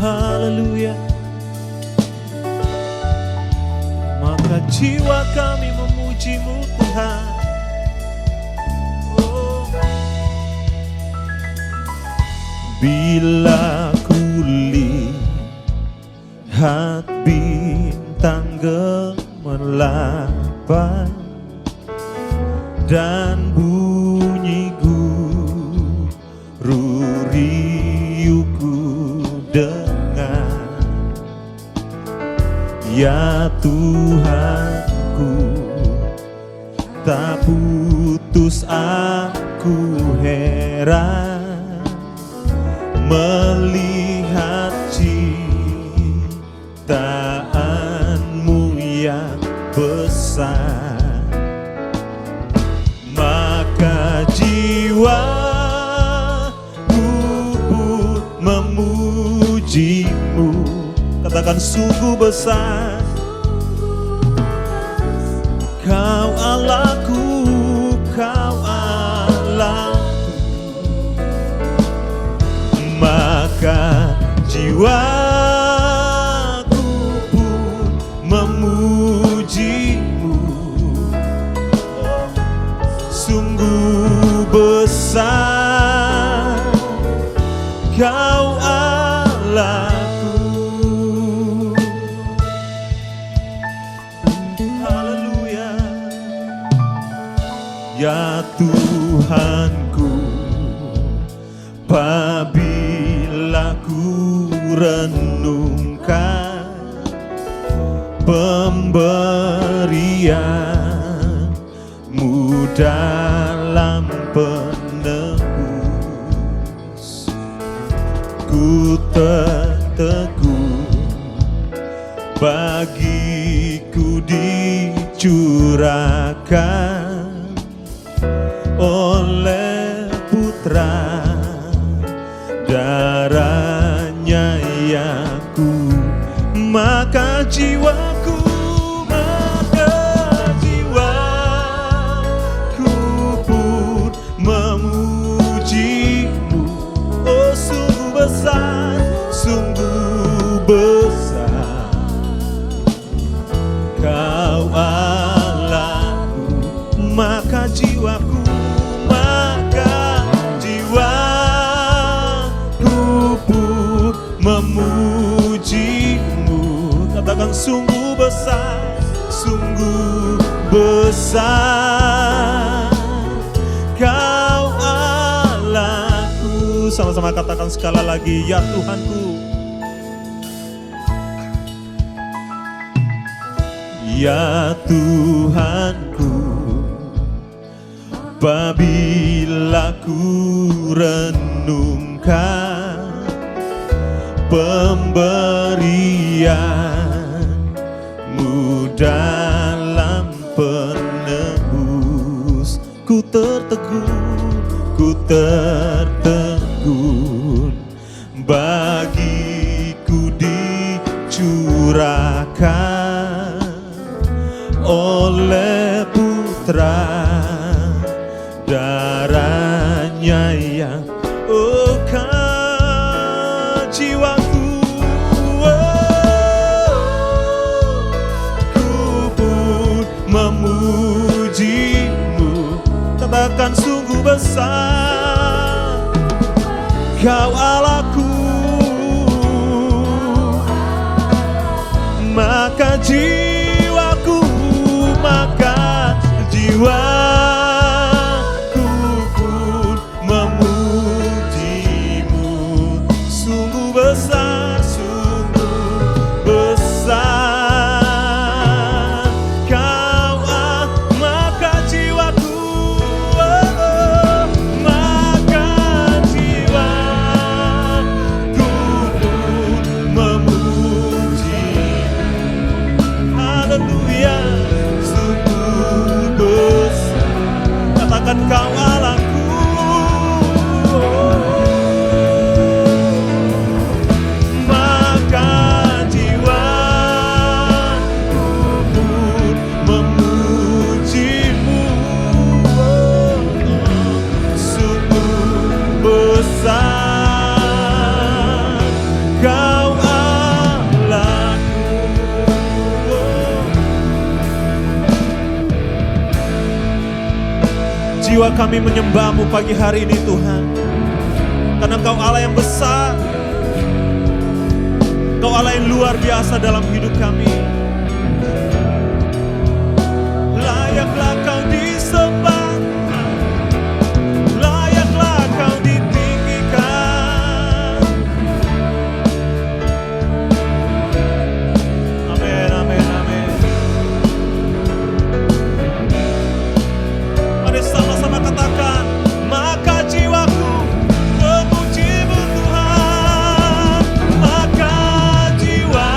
Haleluya. Maka jiwa kami memuji-Mu Tuhan. Oh. Bila kulihat bintang gemerlapan dan bunyi guru riuhku dengar, ya Tuhanku, tak putus aku heran melihat ciptaan-Mu yang besar. Maka jiwaku pun memuji-Mu. Katakan sungguh besar Kau Allahku, Kau Allahku. Maka jiwaku pun memuji-Mu. Sungguh besar Kau Allahku. Haleluya. Ya Tuhanku, apabila ku renungkan pemberian-Mu dalam penebus, ku tertegun bagiku dicurahkan oleh Putra, darahnya yang ku. Maka jiwaku pun memuji-Mu. Oh sungguh besar, sungguh besar Kau Allahku. Maka jiwaku pun memuji-Mu. Katakan sungguh besar, sungguh besar Kau Allahku. Sama-sama katakan sekali lagi, ya Tuhanku, ya Tuhanku, apabila ku renungkan pemberian-Mu dalam penebus, ku tertegun bagiku dicurahkan oleh Putra, darahnya yang jiwaku Kau Allahku, maka jiwaku, maka jiwaku pun memujimu. Sungguh besar, sungguh besar Kau, maka jiwaku, maka jiwaku pun memujimu. Haleluya, sungguh besar. Katakan Kau Allahku, maka jiwaku pun memujimu. Sungguh besar Kau Allahku. Jiwa kami menyembah-Mu pagi hari ini Tuhan, karena Engkau Allah yang besar, Engkau Allah yang luar biasa dalam hidup kami. Layaklah Kau disembah, layaklah Kau ditinggikan. Amin, amin, amin. Mari sama-sama katakan, maka jiwaku memuji-Mu Tuhan, maka jiwaku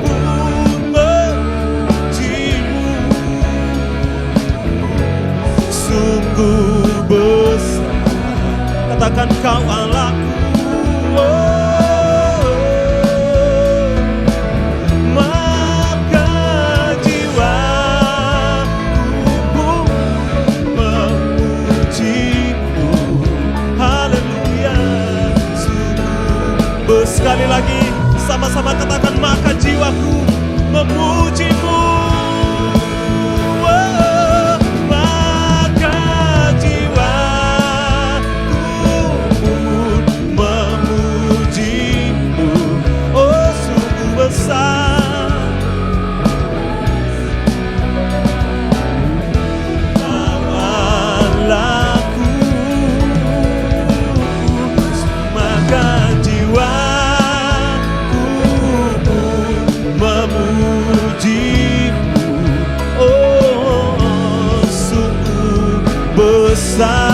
pun memuji-Mu. Sungguh besar, katakan Kau Allahku, maka jiwaku memuji-Mu. Haleluya, sungguh sekali lagi sama-sama katakan, maka jiwaku memuji-Mu. Maka jiwaku pun memuji-Mu. Oh, sungguh besar Kau Allahku, maka jiwaku pun memuji-Mu. Oh, sungguh besar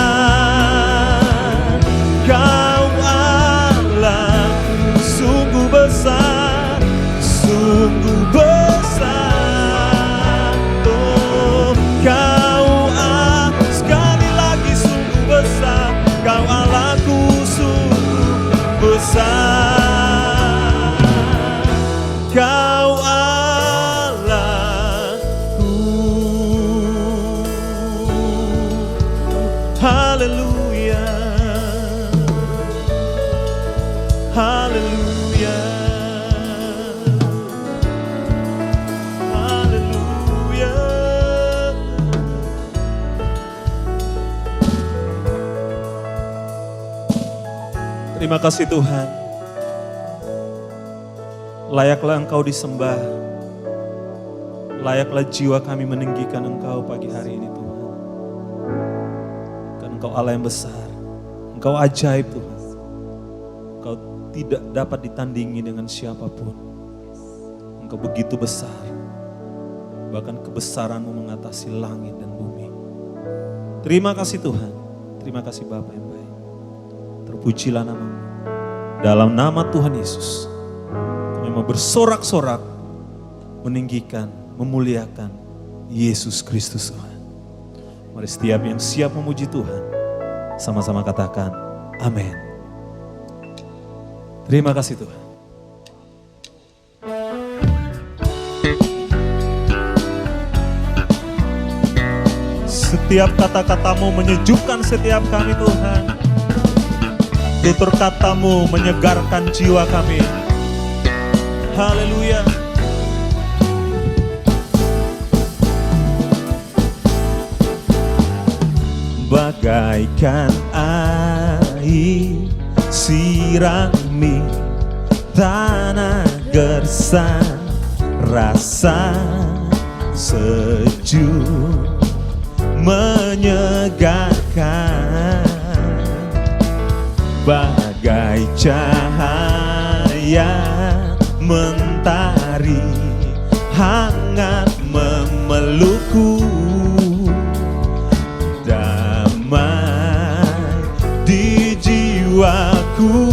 Kau Allahku, sungguh besar, sungguh besar. Oh, Kau sekali lagi sungguh besar Kau Allahku, sungguh besar Kau Allahku. Haleluya, haleluya, haleluya. Terima kasih Tuhan, layaklah Engkau disembah, layaklah jiwa kami meninggikan Engkau pagi hari ini Tuhan. Karena Engkau Allah yang besar, Engkau ajaib Tuhan, Engkau tidak dapat ditandingi dengan siapapun. Engkau begitu besar, bahkan kebesaran-Mu mengatasi langit dan bumi. Terima kasih Tuhan, terima kasih Bapa yang baik. Terpujilah nama-Mu. Dalam nama Tuhan Yesus, kami mau bersorak-sorak, meninggikan, memuliakan Yesus Kristus Tuhan. Mari setiap yang siap memuji Tuhan, sama-sama katakan amin. Terima kasih Tuhan. Setiap kata-kata-Mu menyejukkan setiap kami Tuhan. Tutur kata-Mu menyegarkan jiwa kami. Haleluya. Bagaikan air air, sirami tanah gersang, rasa sejuk menyegarkan, bagai cahaya mentari hangat memelukku, damai di jiwaku.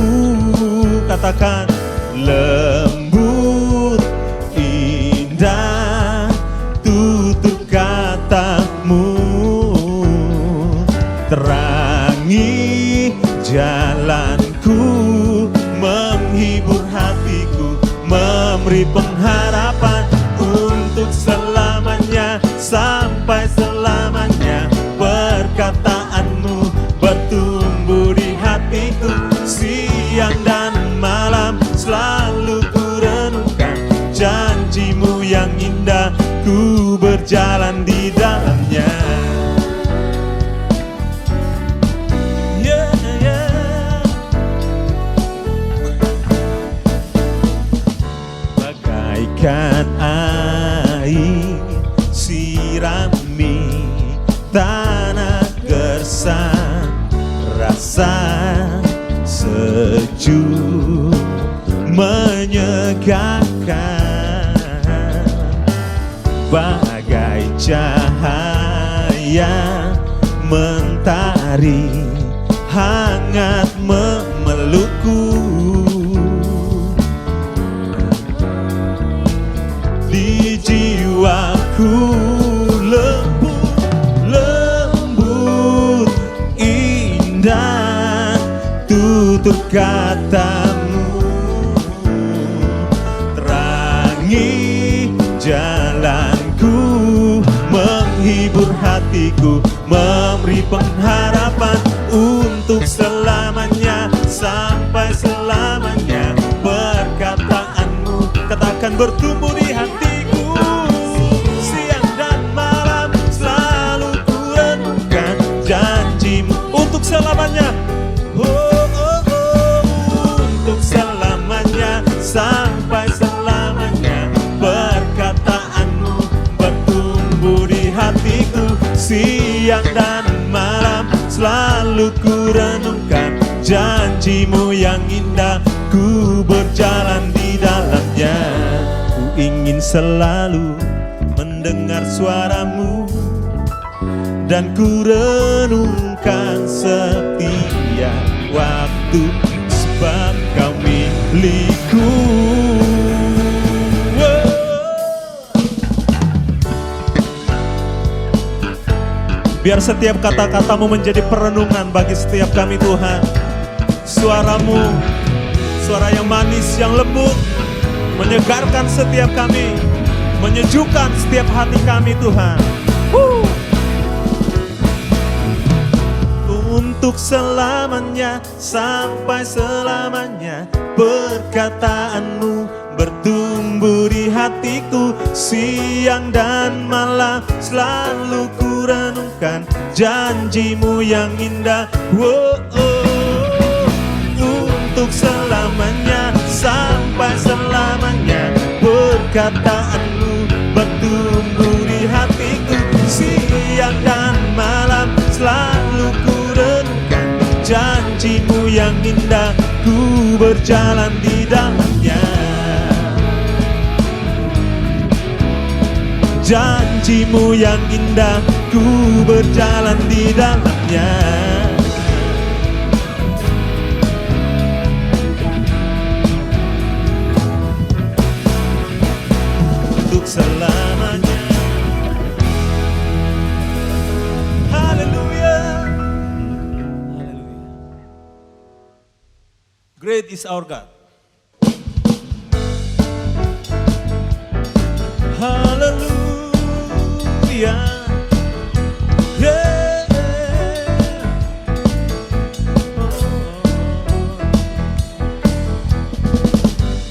Katakan, lembut indah tutur katamu, terangi jalanku, menghibur hatiku, memberi pengharapan untuk selamanya, sampai selamanya. Perkataanmu bertumbuh di hatiku, siang dan malam selalu ku renungkan. Janjimu yang indah, ku berjalan di dalamnya. Bagaikan air, sirami tanah gersang, rasa sejuk menyegarkan, bagai cahaya mentari hangat memelukku, di jiwaku. Lembut, lembut indah tutur katamu, terangi jalanku, menghibur hatiku, memberi pengharapan untuk selamanya, sampai selamanya. Perkataanmu, katakan, bertumbuh di hatiku, siang dan malam selalu ku renungkan. Janjimu untuk selamanya, untuk selamanya, sampai selamanya. Perkataanmu bertumbuh di hatiku, siang dan malam selalu ku renungkan. Janjimu yang indah, ku berjalan di dalamnya. Ku ingin selalu mendengar suaramu, dan ku renungkan setiap waktu, sebab kau milikku. Biar setiap kata-katamu menjadi perenungan bagi setiap kami, Tuhan. Suaramu, suara yang manis, yang lembut, menyegarkan setiap kami, menyejukkan setiap hati kami, Tuhan. Untuk selamanya, sampai selamanya. Perkataanmu bertumbuh di hatiku, siang dan malam selalu ku renungkan. Janjimu yang indah, untuk selamanya, sampai selamanya. Perkataanmu bertumbuh di hatiku, siang dan malam selalu ku renungkan. Janjimu yang indah, ku berjalan di dalamnya. Janjimu yang indah, ku berjalan di dalamnya. Untuk selamanya. Haleluya. Haleluya. Great is our God. Haleluya. Yeah.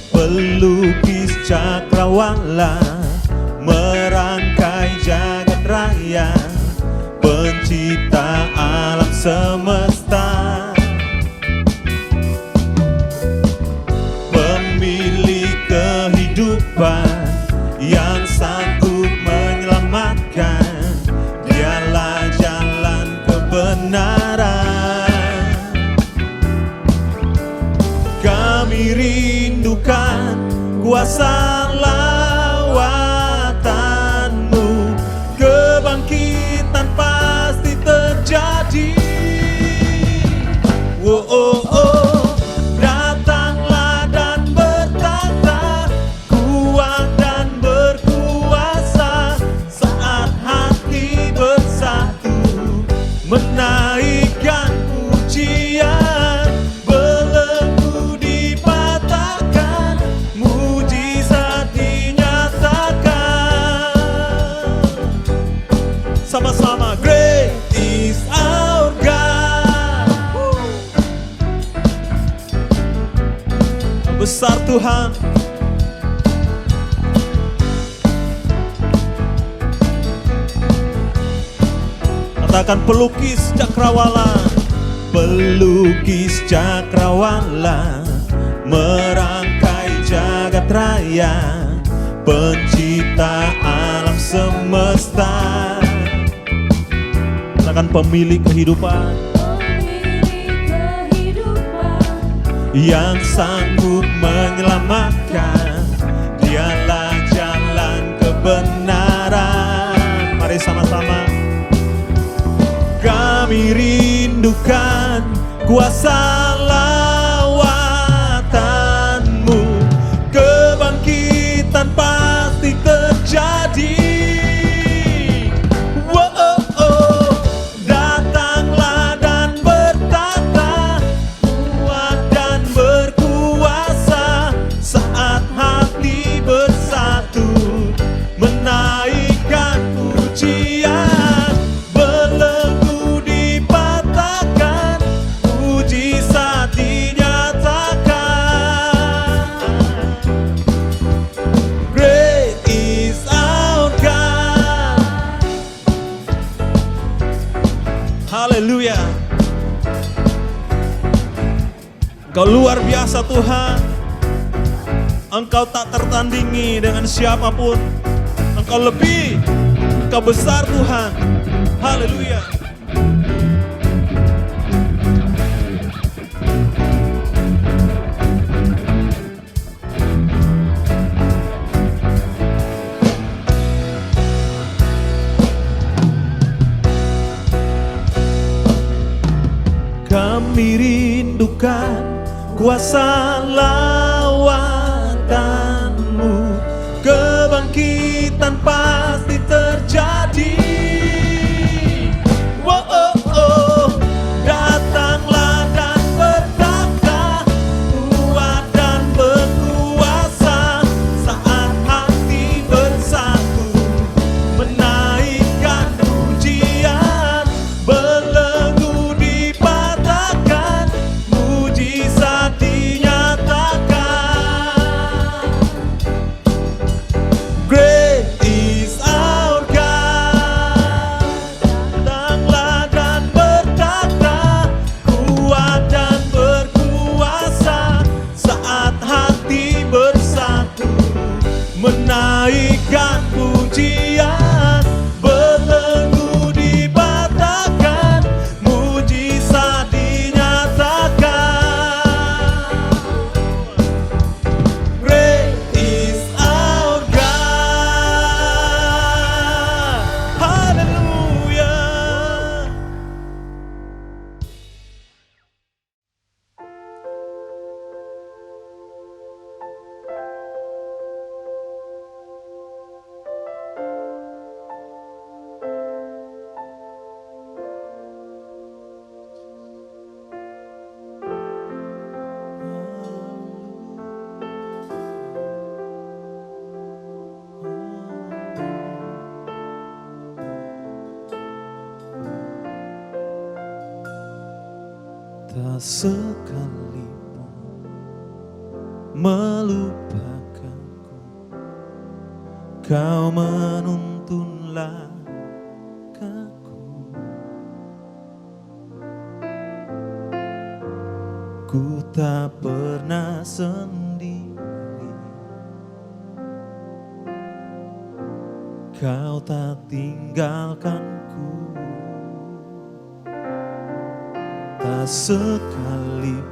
Pelukis cakrawala, merangkai jagat raya, pencipta alam semesta. kehidupan, yang sanggup menyelamatkan. Dialah jalan kebenaran. Kami rindukan kuasa lawatanmu, kebangkitan pasti terjadi. Oh, oh, oh. Datanglah dan bertata, kuat dan berkuasa, saat hati bersatu menaikkan pujian. Belenggu dipatahkan, mujizat dinyatakan. Sama-sama, great is our God. Besar Tuhan. Katakan pelukis cakrawala, pelukis cakrawala, merangkai jagat raya, pencipta alam semesta. Katakan pemilik kehidupan, yang sanggup menyelamatkan. Dialah jalan kebenaran. Mari sama-sama. Kami rindukan kuasa lawatanmu, kebangkitan pasti terjadi. Oh, oh, oh. Datanglah dan bertata, kuat dan berkuasa, saat hati bersatu menaikkan pujian. Belenggu dipatahkan, mujizat dinyatakan. Great is our God. Haleluya. Engkau luar biasa Tuhan. Engkau tak tertandingi dengan siapapun. Engkau lebih, Engkau besar Tuhan. Haleluya. Kami rindukan kuasa lawatanmu, kebangkitan pasti terjadi. Oh, oh, oh. Datanglah dan bertata, kuat dan berkuasa, saat hati bersatu menaikkan pujian. Belenggu dipatahkan, mujizat dinyatakan. Great is our God. Datanglah dan bertata, kuat dan berkuasa, saat hati bersatu menaikkan pujian. Belenggu dipatahkan, mujizat dinyatakan. Great is our God. Haleluya. Tak sekalipun melupakanku, kau menuntun langkahku. Ku tak pernah sendiri, Kau tak tinggalkanku, tak sekalipun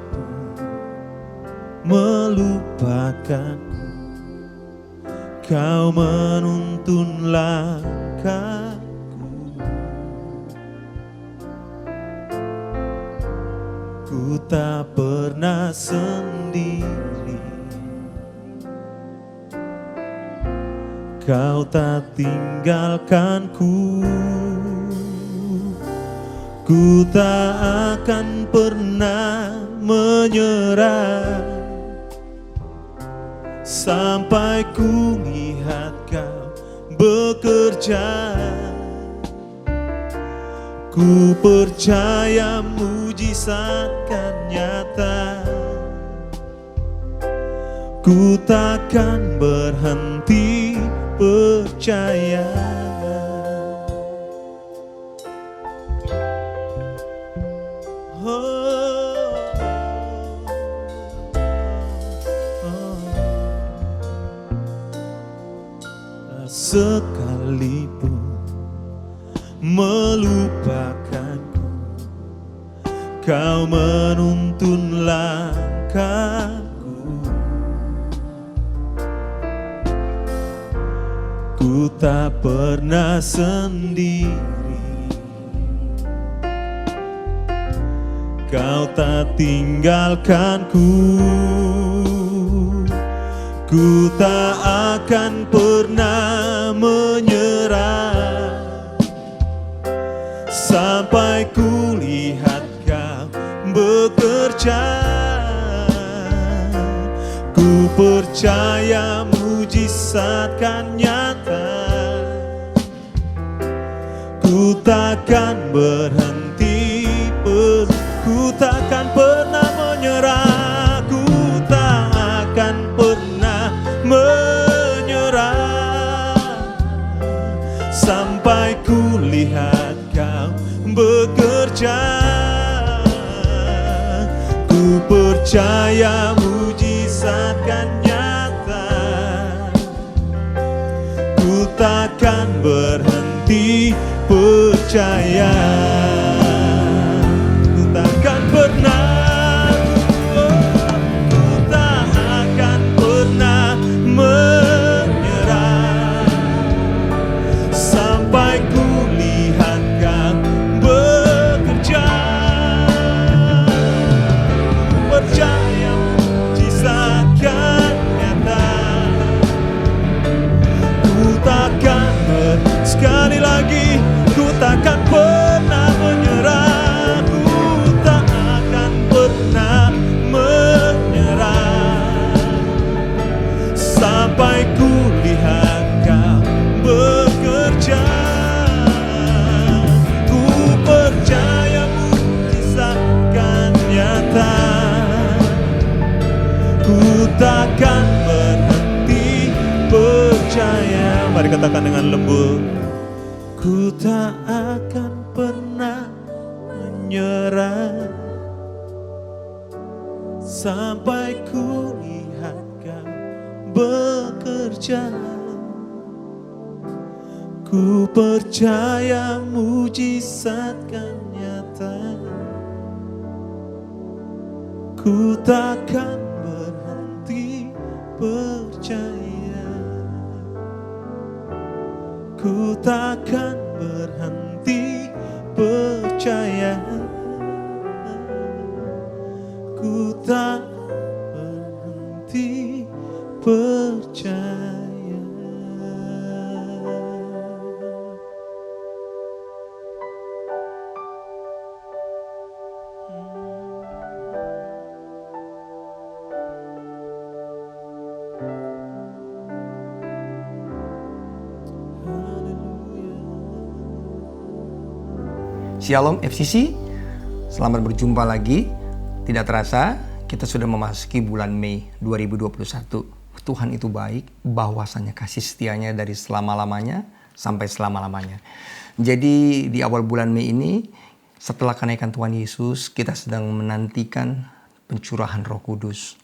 melupakanku. Kau menuntun langkahku, ku tak pernah sendiri. Kau tak tinggalkanku, ku tak akan pernah menyerah sampai ku lihat Kau bekerja. Ku percaya mujizat kan nyata, ku takkan berhenti percaya. Sekalipun melupakanku, Kau menuntun langkahku. Ku tak pernah sendiri, Kau tak tinggalkanku. Ku tak akan pernah menyerah sampai ku lihat Kau bekerja. Ku percaya mujizat kan nyata, ku takkan berhenti, ku takkan pernah menyerah, ku tak akan pernah menyerah sampai ku lihat Kau bekerja. Ku percaya mujizat kan nyata, ku takkan berhenti percaya. Ku takkan pernah, ku tak akan pernah menyerah sampai ku lihat Kau bekerja. Ku percaya mujizat kan nyata, ku takkan sekali lagi, ku takkan pernah menyerah, ku tak akan pernah menyerah sampai ku lihat Kau bekerja. Ku percaya mujizat kan nyata, ku takkan berhenti percaya. Mari katakan dengan lembut, ku tak akan pernah menyerah sampai ku lihat Kau bekerja. Ku percaya mujizat kan nyata, ku takkan berhenti percaya, ku takkan berhenti percaya, ku tak berhenti percaya. Shalom FCC, selamat berjumpa lagi. Tidak terasa kita sudah memasuki bulan Mei 2021. Tuhan itu baik, bahwasanya kasih setianya dari selama-lamanya sampai selama-lamanya. Jadi di awal bulan Mei ini, setelah kenaikan Tuhan Yesus, kita sedang menantikan pencurahan Roh Kudus.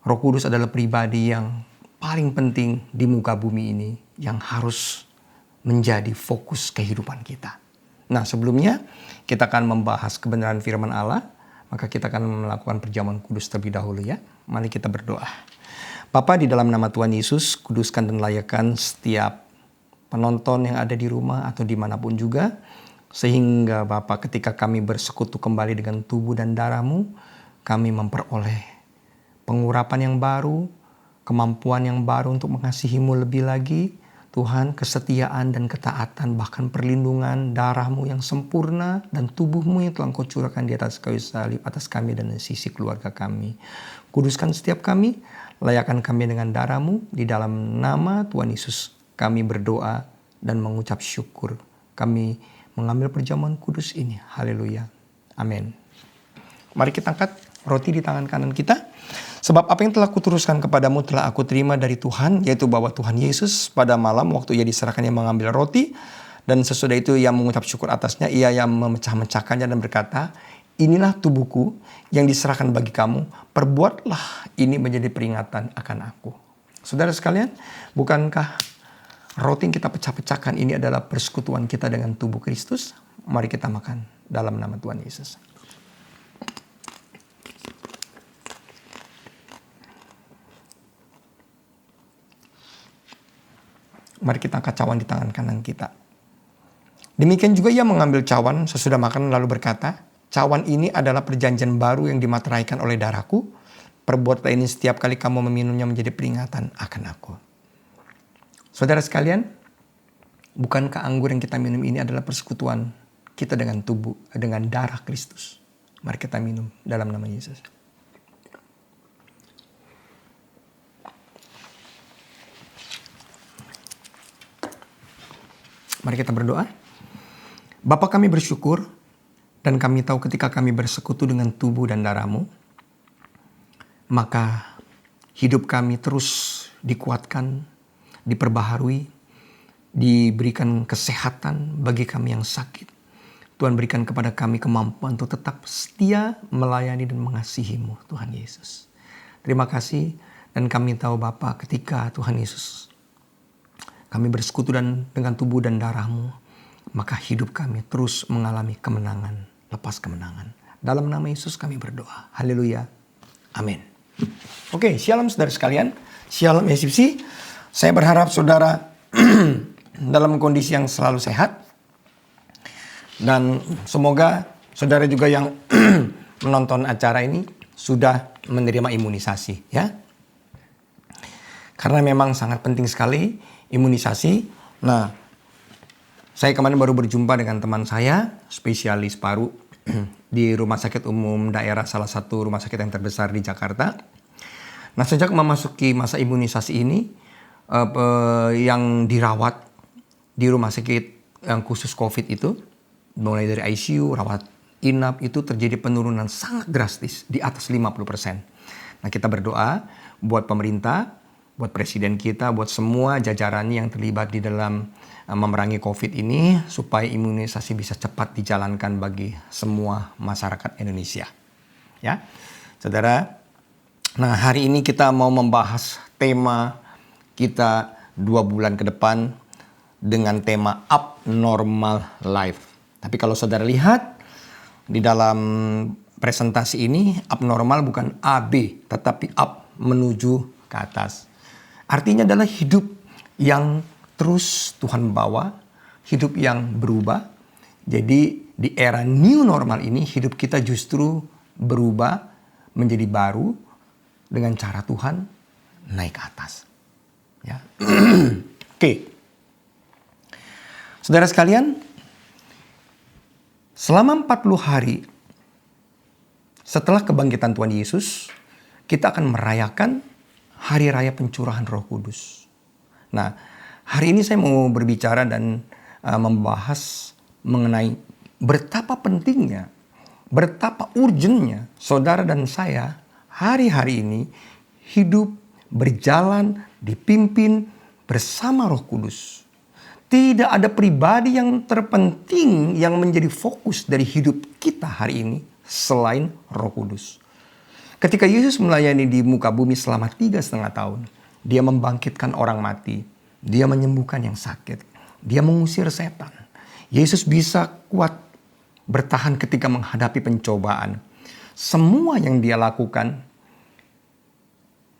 Roh Kudus adalah pribadi yang paling penting di muka bumi ini yang harus menjadi fokus kehidupan kita. Nah, sebelumnya kita akan membahas kebenaran firman Allah, maka kita akan melakukan perjamuan kudus terlebih dahulu ya. Mari kita berdoa. Bapa, di dalam nama Tuhan Yesus, kuduskan dan layakkan setiap penonton yang ada di rumah atau dimanapun juga, sehingga Bapa, ketika kami bersekutu kembali dengan tubuh dan darah-Mu, kami memperoleh pengurapan yang baru, kemampuan yang baru untuk mengasihi-Mu lebih lagi, Tuhan, kesetiaan dan ketaatan, bahkan perlindungan darah-Mu yang sempurna dan tubuh-Mu yang telah Engkau curahkan di atas kayu salib atas kami dan sisi keluarga kami. Kuduskan setiap kami, layakkan kami dengan darah-Mu. Di dalam nama Tuhan Yesus kami berdoa dan mengucap syukur. Kami mengambil perjamuan kudus ini. Haleluya. Amin. Mari kita angkat roti di tangan kanan kita. Sebab apa yang telah kuturuskan kepadamu telah aku terima dari Tuhan, yaitu bahwa Tuhan Yesus pada malam waktu ia diserahkan, ia mengambil roti, dan sesudah itu ia mengucap syukur atasnya, ia yang memecah-mecahkannya dan berkata, inilah tubuhku yang diserahkan bagi kamu, perbuatlah ini menjadi peringatan akan aku. Saudara sekalian, bukankah roti yang kita pecah-pecahkan ini adalah persekutuan kita dengan tubuh Kristus? Mari kita makan dalam nama Tuhan Yesus. Mari kita angkat cawan di tangan kanan kita. Demikian juga ia mengambil cawan sesudah makan lalu berkata, cawan ini adalah perjanjian baru yang dimateraikan oleh darahku. Perbuatlah ini setiap kali kamu meminumnya menjadi peringatan akan aku. Saudara sekalian, bukankah anggur yang kita minum ini adalah persekutuan kita dengan tubuh, dengan darah Kristus? Mari kita minum dalam nama Yesus. Mari kita berdoa. Bapa, kami bersyukur dan kami tahu ketika kami bersekutu dengan tubuh dan darah-Mu, maka hidup kami terus dikuatkan, diperbaharui, diberikan kesehatan bagi kami yang sakit. Tuhan, berikan kepada kami kemampuan untuk tetap setia melayani dan mengasihi-Mu, Tuhan Yesus. Terima kasih, dan kami tahu Bapa, ketika Tuhan Yesus kami bersekutu dengan tubuh dan darah-Mu, maka hidup kami terus mengalami kemenangan, lepas kemenangan. Dalam nama Yesus kami berdoa. Haleluya. Amin. Oke, shalom saudara sekalian. Shalom SFC. Saya berharap saudara dalam kondisi yang selalu sehat. Dan semoga saudara juga yang menonton acara ini sudah menerima imunisasi, ya. Karena memang sangat penting sekali imunisasi. Nah, saya kemarin baru berjumpa dengan teman saya, spesialis paru di Rumah Sakit Umum Daerah, salah satu rumah sakit yang terbesar di Jakarta. Nah, sejak memasuki masa imunisasi ini, yang dirawat di rumah sakit yang khusus COVID itu, mulai dari ICU, rawat inap, itu terjadi penurunan sangat drastis di atas 50%. Nah, kita berdoa buat pemerintah, buat presiden kita, buat semua jajarannya yang terlibat di dalam memerangi COVID ini, supaya imunisasi bisa cepat dijalankan bagi semua masyarakat Indonesia. Ya, saudara. Nah, hari ini kita mau membahas tema kita 2 bulan ke depan dengan tema Abnormal Life. Tapi kalau saudara lihat di dalam presentasi ini, abnormal bukan AB, tetapi up, menuju ke atas. Artinya adalah hidup yang terus Tuhan bawa, hidup yang berubah. Jadi di era new normal ini hidup kita justru berubah menjadi baru dengan cara Tuhan naik ke atas. Ya. Oke. Saudara sekalian, selama 40 hari setelah kebangkitan Tuhan Yesus, kita akan merayakan Hari Raya Pencurahan Roh Kudus. Nah, hari ini saya mau berbicara dan membahas mengenai betapa pentingnya, betapa urgentnya saudara dan saya hari-hari ini hidup, berjalan, dipimpin bersama Roh Kudus. Tidak ada pribadi yang terpenting yang menjadi fokus dari hidup kita hari ini selain Roh Kudus. Ketika Yesus melayani di muka bumi selama 3,5 tahun, Dia membangkitkan orang mati. Dia menyembuhkan yang sakit. Dia mengusir setan. Yesus bisa kuat bertahan ketika menghadapi pencobaan. Semua yang dia lakukan,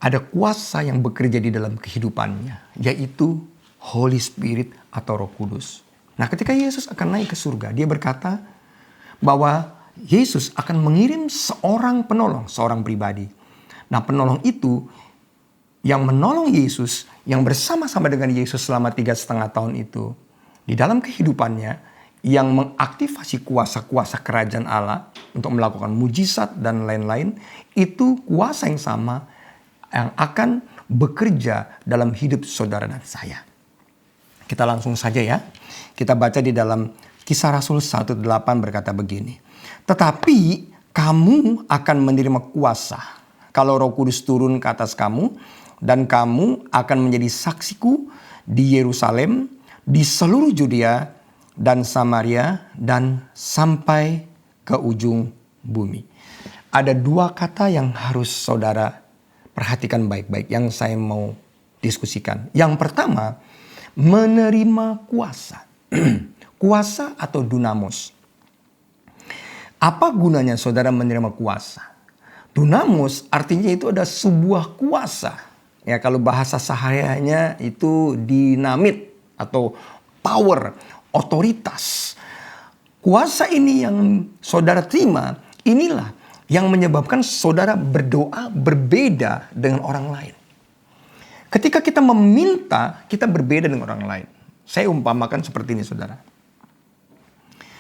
ada kuasa yang bekerja di dalam kehidupannya, yaitu Holy Spirit atau Roh Kudus. Nah, ketika Yesus akan naik ke surga, dia berkata bahwa Yesus akan mengirim seorang penolong, seorang pribadi. Nah, penolong itu yang menolong Yesus, yang bersama-sama dengan Yesus selama 3,5 tahun itu, di dalam kehidupannya, yang mengaktifasi kuasa-kuasa kerajaan Allah untuk melakukan mujizat dan lain-lain, itu kuasa yang sama yang akan bekerja dalam hidup saudara dan saya. Kita langsung saja ya. Kita baca di dalam Kisah Rasul 1:8 berkata begini. Tetapi kamu akan menerima kuasa kalau Roh Kudus turun ke atas kamu, dan kamu akan menjadi saksiku di Yerusalem, di seluruh Judea dan Samaria, dan sampai ke ujung bumi. Ada 2 kata yang harus saudara perhatikan baik-baik yang saya mau diskusikan. Yang pertama, menerima kuasa. Kuasa atau dunamos. Apa gunanya saudara menerima kuasa? Dunamos artinya itu ada sebuah kuasa. Ya, kalau bahasa sehari-harinya itu dinamit atau power, otoritas. Kuasa ini yang saudara terima, inilah yang menyebabkan saudara berdoa berbeda dengan orang lain. Ketika kita meminta, kita berbeda dengan orang lain. Saya umpamakan seperti ini, saudara.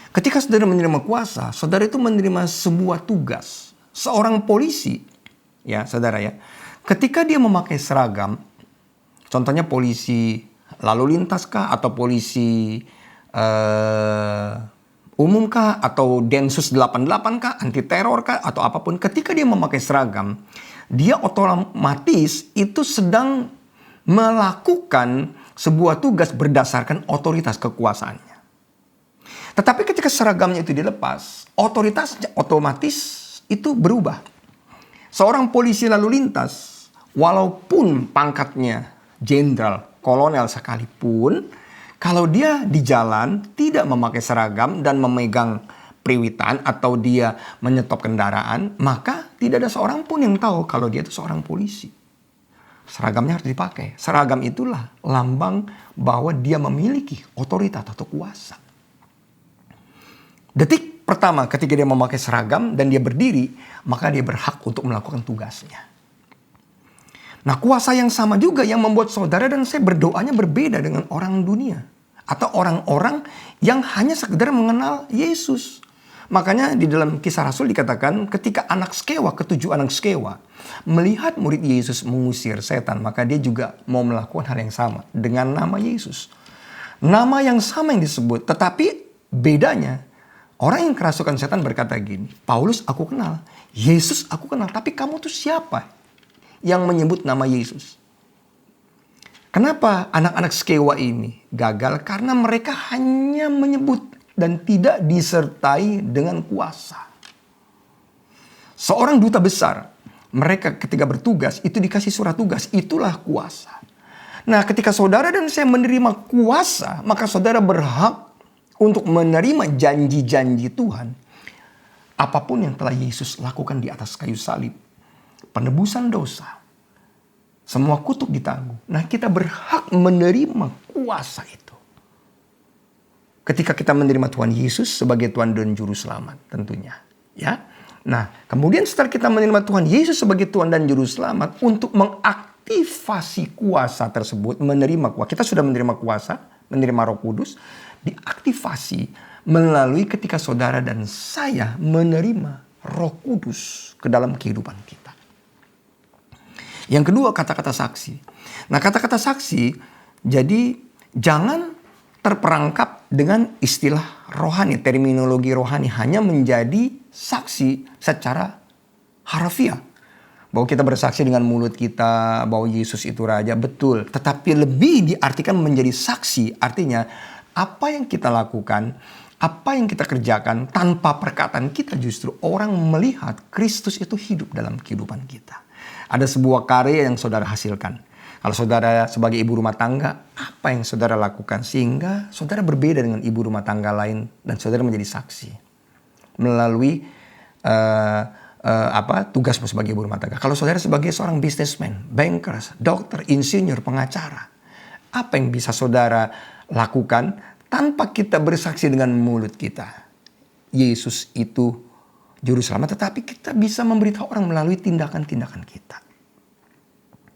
Ketika saudara menerima kuasa, saudara itu menerima sebuah tugas. Seorang polisi, ya saudara ya. Ketika dia memakai seragam, contohnya polisi lalu lintas kah, atau polisi umum kah, atau Densus 88 kah, anti teror kah, atau apapun. Ketika dia memakai seragam, dia otomatis itu sedang melakukan sebuah tugas berdasarkan otoritas kekuasaannya. Tetapi ketika seragamnya itu dilepas, otoritasnya otomatis itu berubah. Seorang polisi lalu lintas, walaupun pangkatnya jenderal, kolonel sekalipun, kalau dia di jalan tidak memakai seragam dan memegang periwitan atau dia menyetop kendaraan, maka tidak ada seorang pun yang tahu kalau dia itu seorang polisi. Seragamnya harus dipakai. Seragam itulah lambang bahwa dia memiliki otoritas atau kuasa. Detik pertama ketika dia memakai seragam dan dia berdiri, maka dia berhak untuk melakukan tugasnya. Nah, kuasa yang sama juga yang membuat saudara dan saya berdoanya berbeda dengan orang dunia. Atau orang-orang yang hanya sekedar mengenal Yesus. Makanya di dalam Kisah Rasul dikatakan ketika anak Skewa, ketujuh anak Skewa, melihat murid Yesus mengusir setan, maka dia juga mau melakukan hal yang sama dengan nama Yesus. Nama yang sama yang disebut, tetapi bedanya orang yang kerasukan setan berkata gini, Paulus aku kenal, Yesus aku kenal, tapi kamu tuh siapa yang menyebut nama Yesus? Kenapa anak-anak Skewa ini gagal? Karena mereka hanya menyebut dan tidak disertai dengan kuasa. Seorang duta besar, mereka ketika bertugas itu dikasih surat tugas, itulah kuasa. Nah, ketika saudara dan saya menerima kuasa, maka saudara berhak untuk menerima janji-janji Tuhan. Apapun yang telah Yesus lakukan di atas kayu salib, penebusan dosa, semua kutuk ditanggung. Nah, kita berhak menerima kuasa itu. Ketika kita menerima Tuhan Yesus sebagai Tuhan dan Juru Selamat tentunya. Ya. Nah, kemudian setelah kita menerima Tuhan Yesus sebagai Tuhan dan Juru Selamat, untuk mengaktifasi kuasa tersebut, menerima kuasa. Kita sudah menerima kuasa, menerima Roh Kudus, diaktifasi melalui ketika saudara dan saya menerima Roh Kudus ke dalam kehidupan kita. Yang kedua, kata-kata saksi. Nah, kata-kata saksi, jadi jangan terperangkap dengan istilah rohani, terminologi rohani, hanya menjadi saksi secara harfiah. Bahwa kita bersaksi dengan mulut kita bahwa Yesus itu Raja, betul. Tetapi lebih diartikan menjadi saksi, artinya apa yang kita lakukan, apa yang kita kerjakan tanpa perkataan kita, justru orang melihat Kristus itu hidup dalam kehidupan kita. Ada sebuah karya yang saudara hasilkan. Kalau saudara sebagai ibu rumah tangga, apa yang saudara lakukan sehingga saudara berbeda dengan ibu rumah tangga lain dan saudara menjadi saksi melalui tugasmu sebagai ibu rumah tangga. Kalau saudara sebagai seorang businessman, bankers, dokter, insinyur, pengacara, apa yang bisa saudara lakukan tanpa kita bersaksi dengan mulut kita? Yesus itu juru selamat, tetapi kita bisa memberitahu orang melalui tindakan-tindakan kita.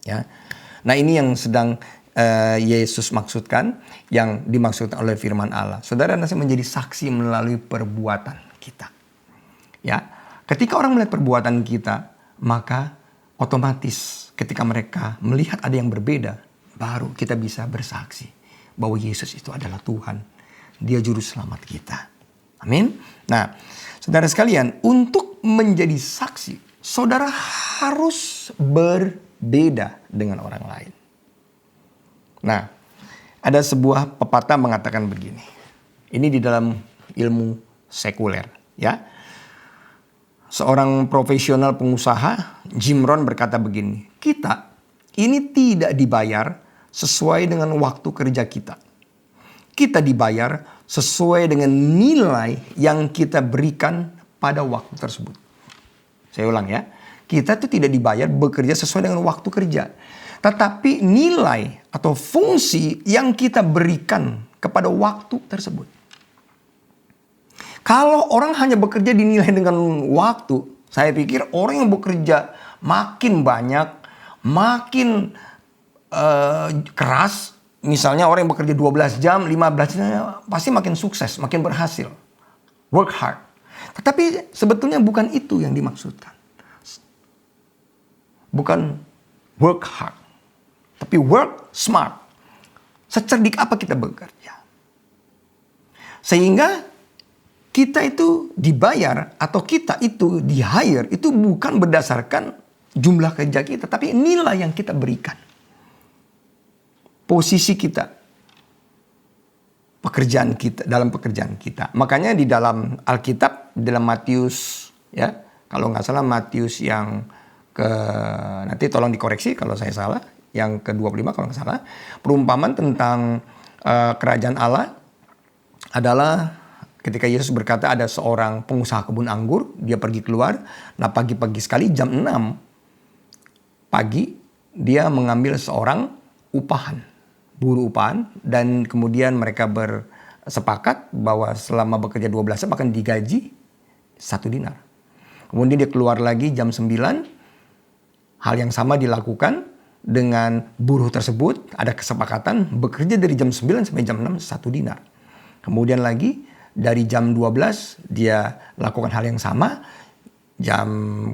Ya. Nah, ini yang sedang Yesus maksudkan, yang dimaksudkan oleh firman Allah. Saudara nanti menjadi saksi melalui perbuatan kita. Ya, ketika orang melihat perbuatan kita, maka otomatis ketika mereka melihat ada yang berbeda, baru kita bisa bersaksi bahwa Yesus itu adalah Tuhan. Dia juru selamat kita. Amin. Nah, saudara sekalian, untuk menjadi saksi, saudara harus berbeda dengan orang lain. Nah, ada sebuah pepatah mengatakan begini. Ini di dalam ilmu sekuler, ya. Seorang profesional pengusaha, Jim Rohn, berkata begini, kita ini tidak dibayar sesuai dengan waktu kerja kita. Kita dibayar sesuai dengan nilai yang kita berikan pada waktu tersebut. Saya ulang ya. Kita tuh tidak dibayar bekerja sesuai dengan waktu kerja. Tetapi nilai atau fungsi yang kita berikan kepada waktu tersebut. Kalau orang hanya bekerja dinilai dengan waktu, saya pikir orang yang bekerja makin banyak, makin keras. Misalnya orang yang bekerja 12 jam, 15 jam, pasti makin sukses, makin berhasil. Work hard. Tetapi sebetulnya bukan itu yang dimaksudkan. Bukan work hard, tapi work smart. Secerdik apa kita bekerja. Sehingga kita itu dibayar atau kita itu di-hire itu bukan berdasarkan jumlah kerja kita, tapi nilai yang kita berikan. Posisi kita, pekerjaan kita, dalam pekerjaan kita. Makanya di dalam Alkitab, dalam Matius, ya, kalau nggak salah Matius yang nanti tolong dikoreksi kalau saya salah, yang ke-25 kalau nggak salah, perumpamaan tentang kerajaan Allah adalah ketika Yesus berkata ada seorang pengusaha kebun anggur, dia pergi keluar, nah pagi-pagi sekali jam 6 pagi, dia mengambil seorang upahan, buruh upahan, dan kemudian mereka bersepakat bahwa selama bekerja 12 jam akan digaji 1 dinar. Kemudian dia keluar lagi jam 9, hal yang sama dilakukan dengan buruh tersebut, ada kesepakatan bekerja dari jam 9 sampai jam 6 1 dinar. Kemudian lagi dari jam 12 dia lakukan hal yang sama,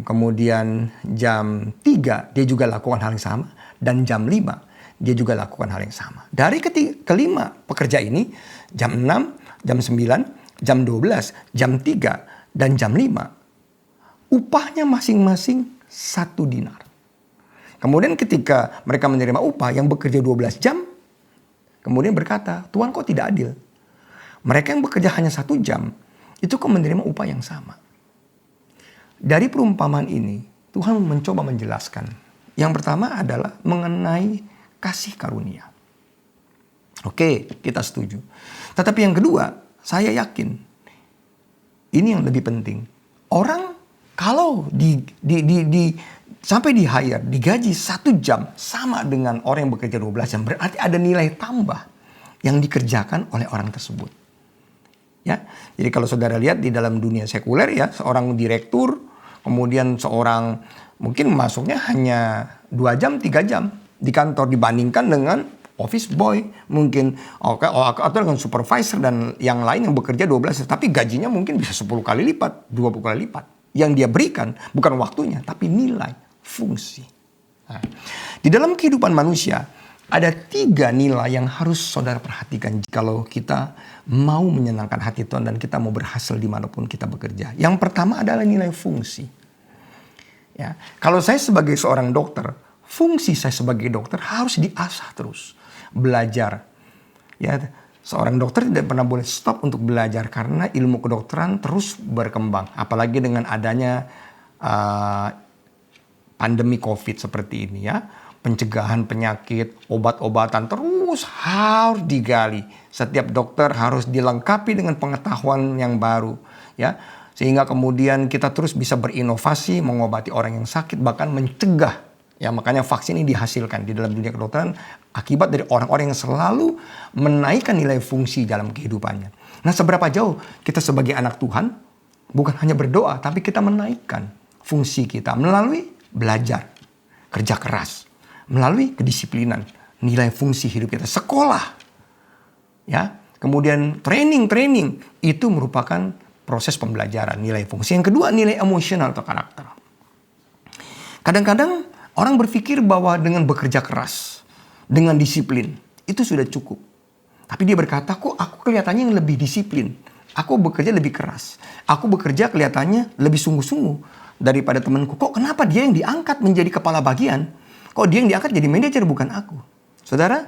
kemudian jam 3 dia juga lakukan hal yang sama, dan jam 5 dia juga lakukan hal yang sama. Dari kelima pekerja ini, jam 6, jam 9, jam 12, jam 3, dan jam 5, upahnya masing-masing 1 dinar. Kemudian ketika mereka menerima upah yang bekerja 12 jam, kemudian berkata, Tuhan kok tidak adil? Mereka yang bekerja hanya 1 jam, itu kok menerima upah yang sama. Dari perumpamaan ini, Tuhan mencoba menjelaskan. Yang pertama adalah mengenai kasih karunia. Oke, kita setuju. Tetapi yang kedua, saya yakin, ini yang lebih penting. Orang kalau sampai di-hire, digaji 1 jam sama dengan orang yang bekerja 12 jam. Berarti ada nilai tambah yang dikerjakan oleh orang tersebut. Ya, jadi kalau saudara lihat di dalam dunia sekuler ya, seorang direktur, kemudian seorang mungkin masuknya hanya 2 jam, 3 jam di kantor dibandingkan dengan office boy mungkin atau dengan supervisor dan yang lain yang bekerja 12 jam. Tapi gajinya mungkin bisa 10 kali lipat, 20 kali lipat. Yang dia berikan bukan waktunya, tapi nilai, fungsi. Nah, di dalam kehidupan manusia ada 3 nilai yang harus saudara perhatikan kalau kita mau menyenangkan hati Tuhan dan kita mau berhasil dimanapun kita bekerja. Yang pertama adalah nilai fungsi. Ya, kalau saya sebagai seorang dokter, fungsi saya sebagai dokter harus diasah terus, belajar. Ya, seorang dokter tidak pernah boleh stop untuk belajar karena ilmu kedokteran terus berkembang. Apalagi dengan adanya pandemi COVID seperti ini ya. pencegahan penyakit, obat-obatan terus harus digali. Setiap dokter harus dilengkapi dengan pengetahuan yang baru, ya. Sehingga kemudian kita terus bisa berinovasi, mengobati orang yang sakit, bahkan mencegah. Ya, makanya vaksin ini dihasilkan di dalam dunia kedokteran akibat dari orang-orang yang selalu menaikkan nilai fungsi dalam kehidupannya. Nah, seberapa jauh kita sebagai anak Tuhan bukan hanya berdoa, tapi kita menaikkan fungsi kita melalui belajar, kerja keras, melalui kedisiplinan, nilai fungsi hidup kita, sekolah, ya, kemudian training itu merupakan proses pembelajaran nilai fungsi. Yang kedua, nilai emosional atau karakter. Kadang-kadang orang berpikir bahwa dengan bekerja keras, dengan disiplin, itu sudah cukup. Tapi dia berkata, kok aku kelihatannya yang lebih disiplin. Aku bekerja lebih keras. Aku bekerja kelihatannya lebih sungguh-sungguh daripada temanku. Kok kenapa dia yang diangkat menjadi kepala bagian? Kok dia yang diangkat jadi manajer bukan aku? Saudara,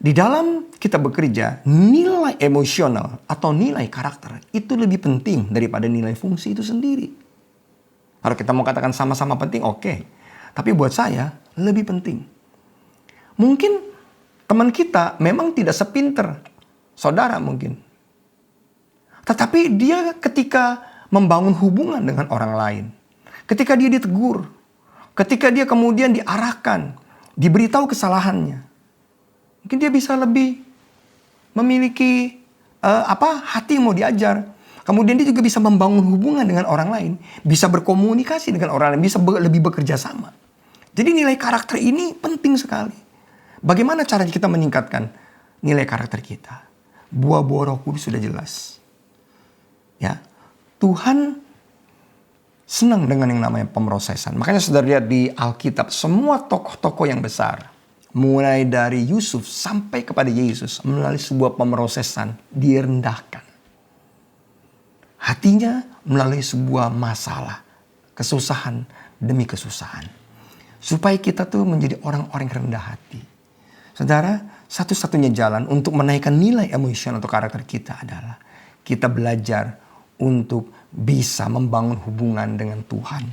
di dalam kita bekerja, nilai emosional atau nilai karakter itu lebih penting daripada nilai fungsi itu sendiri. Kalau kita mau katakan sama-sama penting, oke. Tapi buat saya lebih penting. Mungkin teman kita memang tidak sepinter saudara mungkin. Tetapi dia ketika membangun hubungan dengan orang lain, ketika dia ditegur, ketika dia kemudian diarahkan, diberitahu kesalahannya, mungkin dia bisa lebih memiliki hati yang mau diajar. Kemudian dia juga bisa membangun hubungan dengan orang lain, bisa berkomunikasi dengan orang lain, bisa lebih bekerja sama. Jadi nilai karakter ini penting sekali. Bagaimana caranya kita meningkatkan nilai karakter kita? Buah-buah Roh Kudus sudah jelas. Ya, Tuhan senang dengan yang namanya pemrosesan. Makanya saudara lihat di Alkitab, semua tokoh-tokoh yang besar, mulai dari Yusuf sampai kepada Yesus, melalui sebuah pemrosesan direndahkan. Hatinya melalui sebuah masalah, kesusahan demi kesusahan. Supaya kita tuh menjadi orang-orang yang rendah hati. Saudara, satu-satunya jalan untuk menaikkan nilai emosional atau karakter kita adalah kita belajar untuk bisa membangun hubungan dengan Tuhan.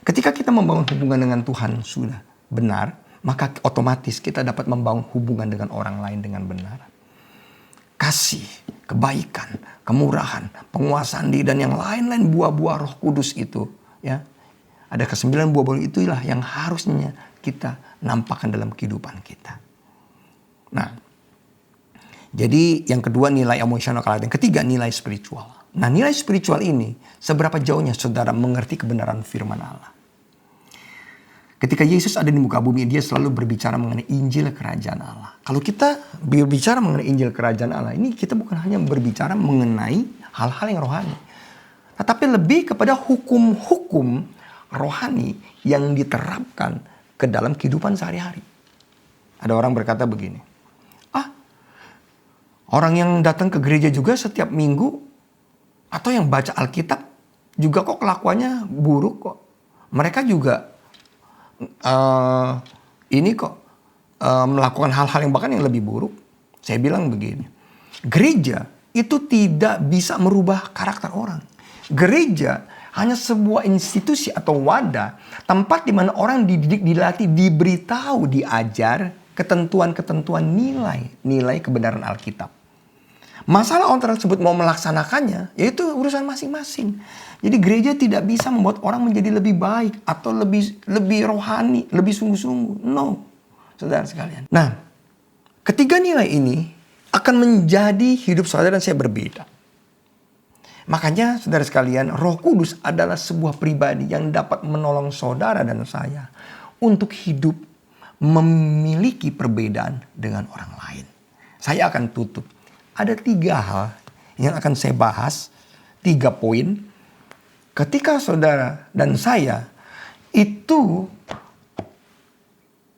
Ketika kita membangun hubungan dengan Tuhan sudah benar, maka otomatis kita dapat membangun hubungan dengan orang lain dengan benar. Kasih, kebaikan, kemurahan, penguasaan diri, dan yang lain-lain buah-buah Roh Kudus itu, ya. Ada ke-9 buah-buah itulah yang harusnya kita nampakkan dalam kehidupan kita. Nah, jadi yang kedua nilai emosional karakter, yang ketiga nilai spiritual. Nah, nilai spiritual ini seberapa jauhnya saudara mengerti kebenaran firman Allah. Ketika Yesus ada di muka bumi, dia selalu berbicara mengenai Injil Kerajaan Allah. Kalau kita berbicara mengenai Injil Kerajaan Allah, ini kita bukan hanya berbicara mengenai hal-hal yang rohani, tetapi lebih kepada hukum-hukum rohani yang diterapkan ke dalam kehidupan sehari-hari. Ada orang berkata begini, orang yang datang ke gereja juga setiap minggu atau yang baca Alkitab juga kok kelakuannya buruk kok. Mereka juga melakukan hal-hal yang bahkan yang lebih buruk. Saya bilang begini, gereja itu tidak bisa merubah karakter orang. Gereja hanya sebuah institusi atau wadah, tempat di mana orang dididik, dilatih, diberitahu, diajar ketentuan-ketentuan nilai kebenaran Alkitab. Masalah orang tersebut mau melaksanakannya, yaitu urusan masing-masing. Jadi gereja tidak bisa membuat orang menjadi lebih baik atau lebih rohani, lebih sungguh-sungguh. No, saudara sekalian. Nah, ketiga nilai ini akan menjadi hidup saudara dan saya berbeda. Makanya saudara sekalian, Roh Kudus adalah sebuah pribadi yang dapat menolong saudara dan saya untuk hidup memiliki perbedaan dengan orang lain. Saya akan tutup. Ada 3 hal yang akan saya bahas, 3 poin. Ketika saudara dan saya itu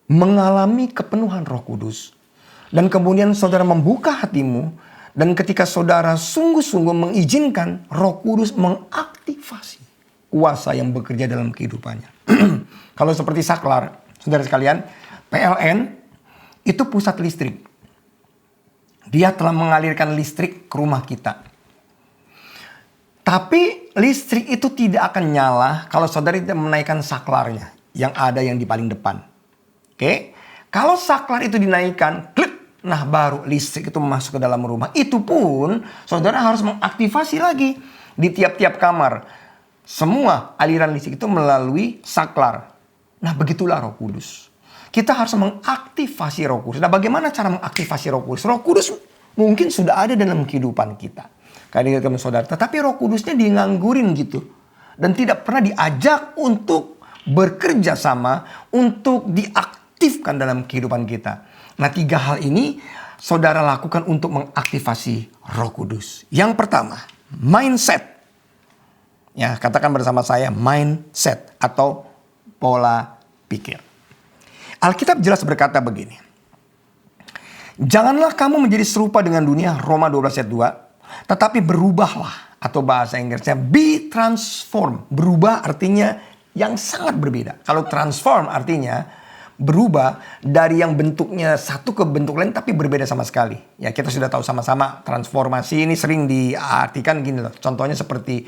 mengalami kepenuhan Roh Kudus, dan kemudian saudara membuka hatimu, dan ketika saudara sungguh-sungguh mengizinkan Roh Kudus mengaktifasi kuasa yang bekerja dalam kehidupannya. Kalau seperti saklar, saudara sekalian, PLN itu pusat listrik. Dia telah mengalirkan listrik ke rumah kita. Tapi listrik itu tidak akan nyala kalau saudara tidak menaikkan saklarnya yang ada yang di paling depan. Oke. Kalau saklar itu dinaikkan, klik, nah baru listrik itu masuk ke dalam rumah. Itu pun saudara harus mengaktifasi lagi di tiap-tiap kamar. Semua aliran listrik itu melalui saklar. Nah begitulah Roh Kudus. Kita harus mengaktifasi Roh Kudus. Nah bagaimana cara mengaktifasi Roh Kudus? Roh Kudus mungkin sudah ada dalam kehidupan kita. Kadang-kadang saudara, tetapi Roh Kudusnya dianggurin gitu. Dan tidak pernah diajak untuk bekerja sama, untuk diaktifkan dalam kehidupan kita. Nah 3 hal ini saudara lakukan untuk mengaktifasi Roh Kudus. Yang pertama, mindset. Ya, katakan bersama saya mindset atau pola pikir. Alkitab jelas berkata begini. Janganlah kamu menjadi serupa dengan dunia, Roma 12 ayat 2. Tetapi berubahlah, atau bahasa Inggrisnya be transform. Berubah artinya yang sangat berbeda. Kalau transform artinya berubah dari yang bentuknya satu ke bentuk lain tapi berbeda sama sekali. Ya kita sudah tahu sama-sama transformasi ini sering diartikan gini loh. Contohnya seperti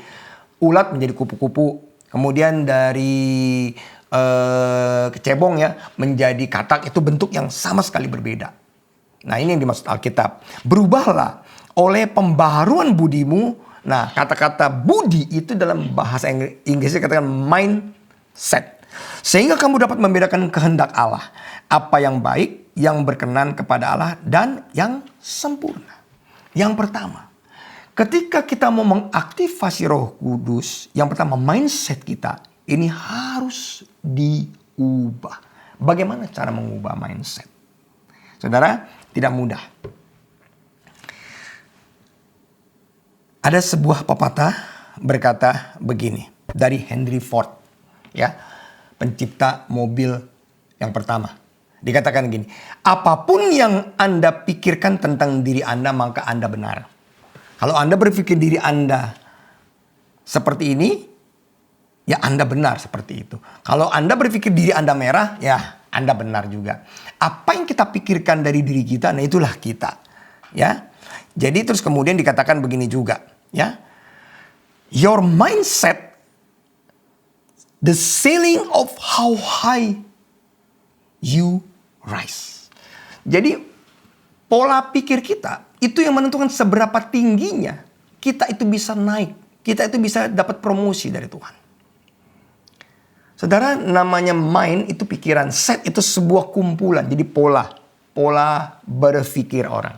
ulat menjadi kupu-kupu. Kemudian dari kecebong ya menjadi katak, itu bentuk yang sama sekali berbeda. Nah ini yang dimaksud Alkitab. Berubahlah oleh pembaharuan budimu. Nah kata-kata budi itu dalam bahasa Inggrisnya katakan mindset. Sehingga kamu dapat membedakan kehendak Allah. Apa yang baik, yang berkenan kepada Allah, dan yang sempurna. Yang pertama, ketika kita mau mengaktifasi Roh Kudus, yang pertama mindset kita ini harus diubah. Bagaimana cara mengubah mindset? Saudara, tidak mudah. Ada sebuah pepatah berkata begini dari Henry Ford, ya, pencipta mobil yang pertama. Dikatakan gini, apapun yang Anda pikirkan tentang diri Anda, maka Anda benar. Kalau Anda berpikir diri Anda seperti ini, ya Anda benar seperti itu. Kalau Anda berpikir diri Anda merah, ya Anda benar juga. Apa yang kita pikirkan dari diri kita, nah itulah kita. Ya, jadi terus kemudian dikatakan begini juga, ya. Your mindset, the ceiling of how high you rise. Jadi pola pikir kita itu yang menentukan seberapa tingginya kita itu bisa naik. Kita itu bisa dapat promosi dari Tuhan. Saudara, namanya mind itu pikiran, set itu sebuah kumpulan. Jadi pola berpikir orang.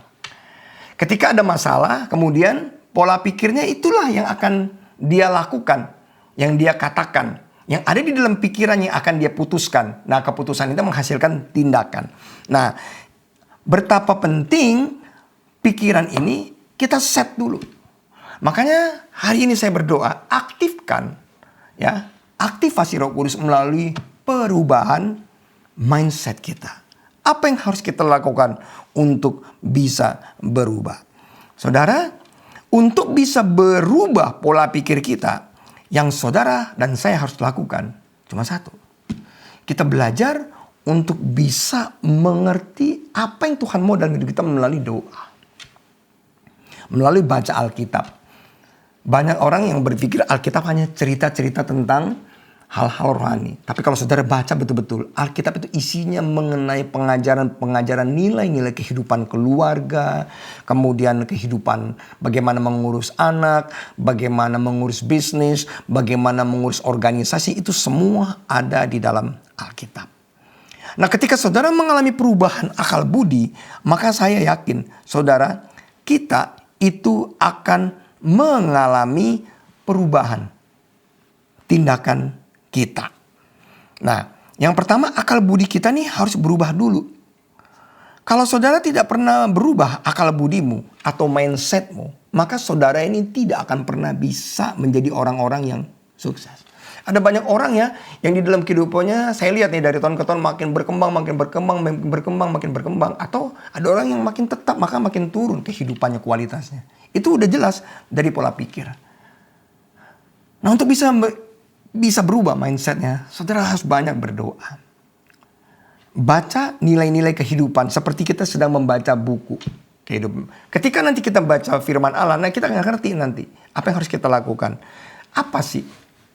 Ketika ada masalah, kemudian pola pikirnya itulah yang akan dia lakukan, yang dia katakan, yang ada di dalam pikirannya yang akan dia putuskan. Nah, keputusan itu menghasilkan tindakan. Nah, betapa penting pikiran ini kita set dulu. Makanya hari ini saya berdoa, aktifkan, ya, aktivasi Roh Kudus melalui perubahan mindset kita. Apa yang harus kita lakukan untuk bisa berubah? Saudara, untuk bisa berubah pola pikir kita, yang saudara dan saya harus lakukan cuma satu. Kita belajar untuk bisa mengerti apa yang Tuhan mau dalam hidup kita melalui doa. Melalui baca Alkitab. Banyak orang yang berpikir Alkitab hanya cerita-cerita tentang hal-hal rohani. Tapi kalau saudara baca betul-betul, Alkitab itu isinya mengenai pengajaran nilai-nilai kehidupan keluarga, kemudian kehidupan bagaimana mengurus anak, bagaimana mengurus bisnis, bagaimana mengurus organisasi, itu semua ada di dalam Alkitab. Nah, ketika saudara mengalami perubahan akal budi, maka saya yakin saudara, kita itu akan mengalami perubahan tindakan kita. Nah, yang pertama akal budi kita nih harus berubah dulu. Kalau saudara tidak pernah berubah akal budimu atau mindsetmu, maka saudara ini tidak akan pernah bisa menjadi orang-orang yang sukses. Ada banyak orang ya yang di dalam kehidupannya saya lihat nih dari tahun ke tahun makin berkembang. Atau ada orang yang makin tetap maka makin turun kehidupannya, kualitasnya. Itu udah jelas dari pola pikir. Nah, untuk bisa berubah mindsetnya, saudara harus banyak berdoa. Baca nilai-nilai kehidupan seperti kita sedang membaca buku kehidupan. Ketika nanti kita baca firman Allah, nah kita nggak ngerti nanti apa yang harus kita lakukan. Apa sih